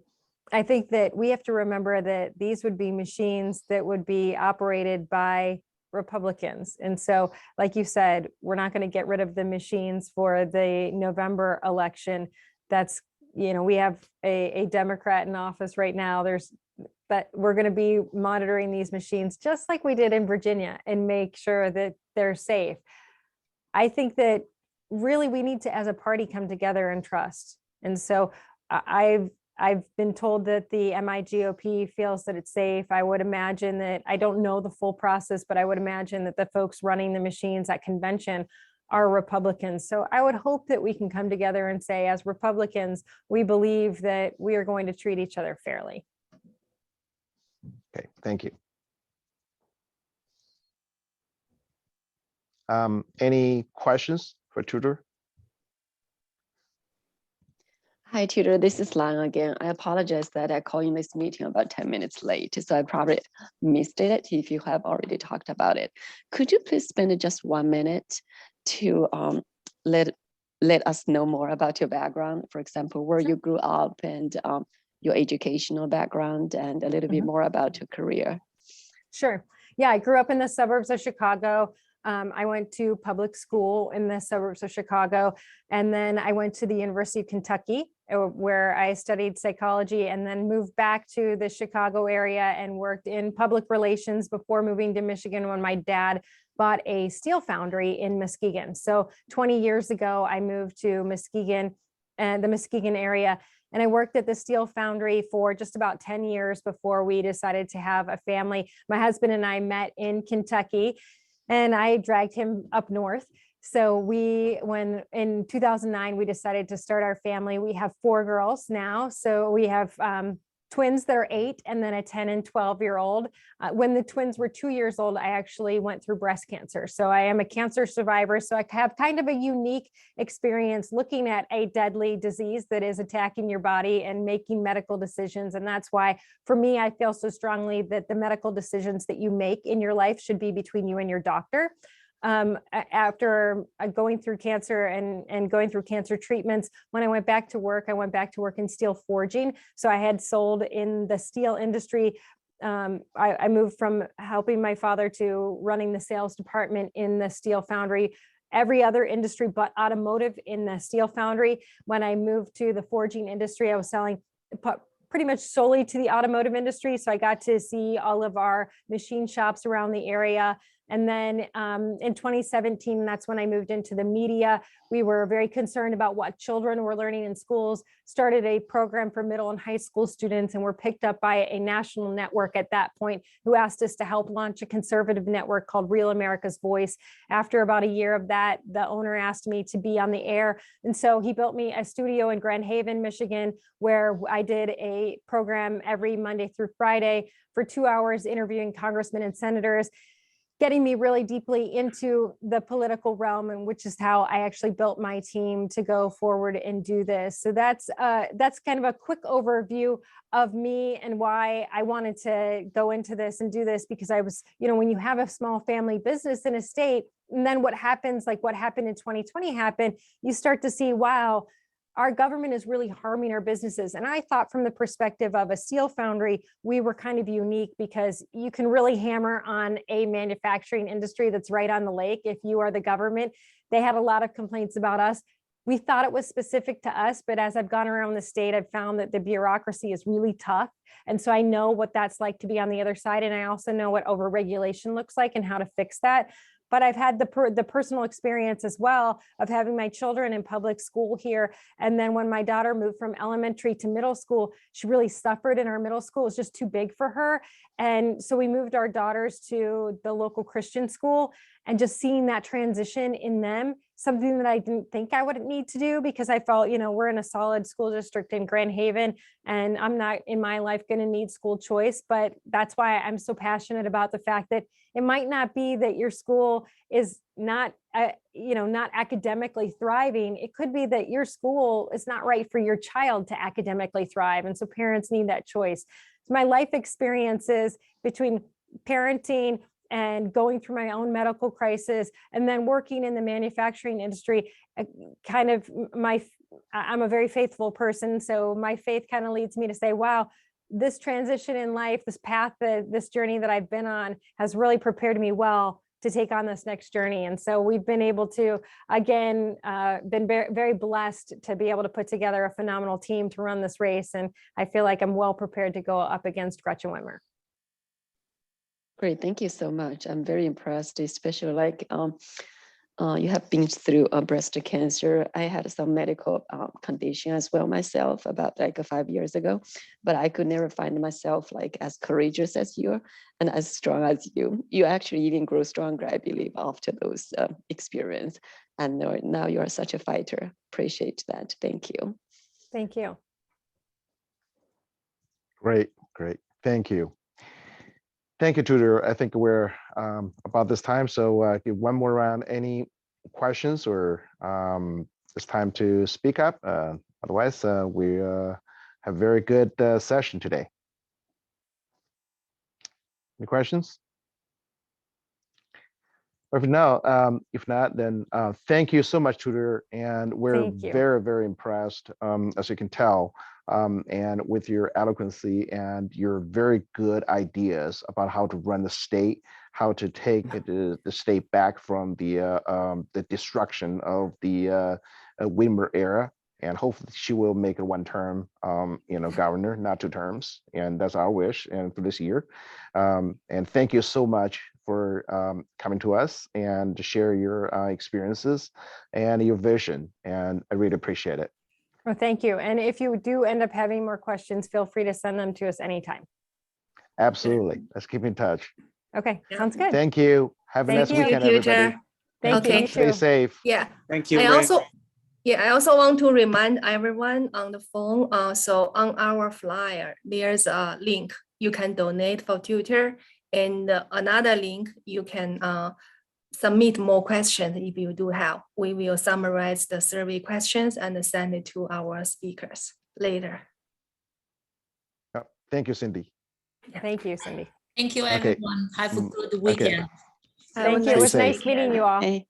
I think that we have to remember that these would be machines that would be operated by Republicans. And so, like you said, we're not going to get rid of the machines for the November election. That's, you know, we have a Democrat in office right now. But we're going to be monitoring these machines just like we did in Virginia and make sure that they're safe. I think that really we need to, as a party, come together and trust. And so I've been told that the MICCA feels that it's safe. I would imagine that, I don't know the full process, but I would imagine that the folks running the machines at convention are Republicans. So I would hope that we can come together and say, as Republicans, we believe that we are going to treat each other fairly. Okay, thank you. Any questions for Tudor? Hi, Tudor. This is Lan again. I apologize that I called in this meeting about 10 minutes late, so I probably missed it if you have already talked about it. Could you please spend just 1 minute to let us know more about your background? For example, where you grew up and your educational background, and a little bit more about your career. Sure. Yeah, I grew up in the suburbs of Chicago. I went to public school in the suburbs of Chicago, and then I went to the University of Kentucky, where I studied psychology, and then moved back to the Chicago area and worked in public relations before moving to Michigan when my dad bought a steel foundry in Muskegon. So 20 years ago, I moved to Muskegon and the Muskegon area, and I worked at the steel foundry for just about 10 years before we decided to have a family. My husband and I met in Kentucky, and I dragged him up north. So when in 2009, we decided to start our family. We have 4 girls now. So we have twins that are 8 and then a 10 and 12-year-old. When the twins were 2 years old, I actually went through breast cancer. So I am a cancer survivor. So I have kind of a unique experience looking at a deadly disease that is attacking your body and making medical decisions. And that's why, for me, I feel so strongly that the medical decisions that you make in your life should be between you and your doctor. After going through cancer and going through cancer treatments, when I went back to work in steel forging. So I had sold in the steel industry. I moved from helping my father to running the sales department in the steel foundry, every other industry but automotive in the steel foundry. When I moved to the forging industry, I was selling pretty much solely to the automotive industry. So I got to see all of our machine shops around the area. And then in 2017, that's when I moved into the media. We were very concerned about what children were learning in schools, started a program for middle and high school students, and were picked up by a national network at that point who asked us to help launch a conservative network called Real America's Voice. After about a year of that, the owner asked me to be on the air. And so he built me a studio in Grand Haven, Michigan, where I did a program every Monday through Friday for 2 hours interviewing congressmen and senators, getting me really deeply into the political realm, and which is how I actually built my team to go forward and do this. So that's kind of a quick overview of me and why I wanted to go into this and do this, because I was, when you have a small family business in a state, and then what happens, like what happened in 2020 happened, you start to see, wow, our government is really harming our businesses. And I thought, from the perspective of a steel foundry, we were kind of unique because you can really hammer on a manufacturing industry that's right on the lake if you are the government. They had a lot of complaints about us. We thought it was specific to us, but as I've gone around the state, I've found that the bureaucracy is really tough. And so I know what that's like to be on the other side. And I also know what overregulation looks like and how to fix that. But I've had the personal experience as well of having my children in public school here. And then when my daughter moved from elementary to middle school, she really suffered in our middle school. It was just too big for her. And so we moved our daughters to the local Christian school, and just seeing that transition in them, something that I didn't think I would need to do, because I felt, we're in a solid school district in Grand Haven, and I'm not in my life going to need school choice. But that's why I'm so passionate about the fact that it might not be that your school is not, not academically thriving. It could be that your school is not right for your child to academically thrive. And so parents need that choice. So my life experiences between parenting and going through my own medical crisis, and then working in the manufacturing industry, I'm a very faithful person. So my faith kind of leads me to say, wow, this transition in life, this path, this journey that I've been on has really prepared me well to take on this next journey. And so we've been able to, again, been very, very blessed to be able to put together a phenomenal team to run this race. And I feel like I'm well prepared to go up against Gretchen Whitmer. Great, thank you so much. I'm very impressed, especially you have been through breast cancer. I had some medical condition as well myself about 5 years ago, but I could never find myself as courageous as you and as strong as you. You actually even grow stronger, I believe, after those experience. And now you are such a fighter. Appreciate that. Thank you. Thank you. Great. Thank you. Thank you, Tudor. I think we're about this time, so give one more round. Any questions, or it's time to speak up? Otherwise, we have a very good session today. Any questions? If not, then thank you so much, Tudor. And we're Thank you. very, very impressed, as you can tell, and with your eloquency and your very good ideas about how to run the state, how to take the state back from the destruction of the Whitmer era. And hopefully she will make a one-term, governor, not 2 terms. And that's our wish and for this year. And thank you so much for coming to us and to share your experiences and your vision. And I really appreciate it. Well, thank you. And if you do end up having more questions, feel free to send them to us anytime. Absolutely. Let's keep in touch. Okay, sounds good. Thank you. Have a Thank nice you. weekend, Thank you, everybody. Chair. Thank Okay. you. Stay safe. Yeah. Thank you. I Ray. also want to remind everyone on the phone. So on our flyer, there's a link you can donate for tutor, and another link you can submit more questions if you do have. We will summarize the survey questions and send it to our speakers later. Thank you, Cindy. Thank you, Cindy. Thank you, Okay. everyone. Have a good Okay. weekend. Have a Thank you. It was Stay nice safe. meeting you all. Hey.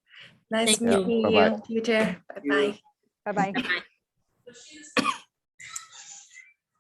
Nice Thank you. meeting Bye-bye. you, tutor. Bye-bye. Bye-bye. Bye-bye.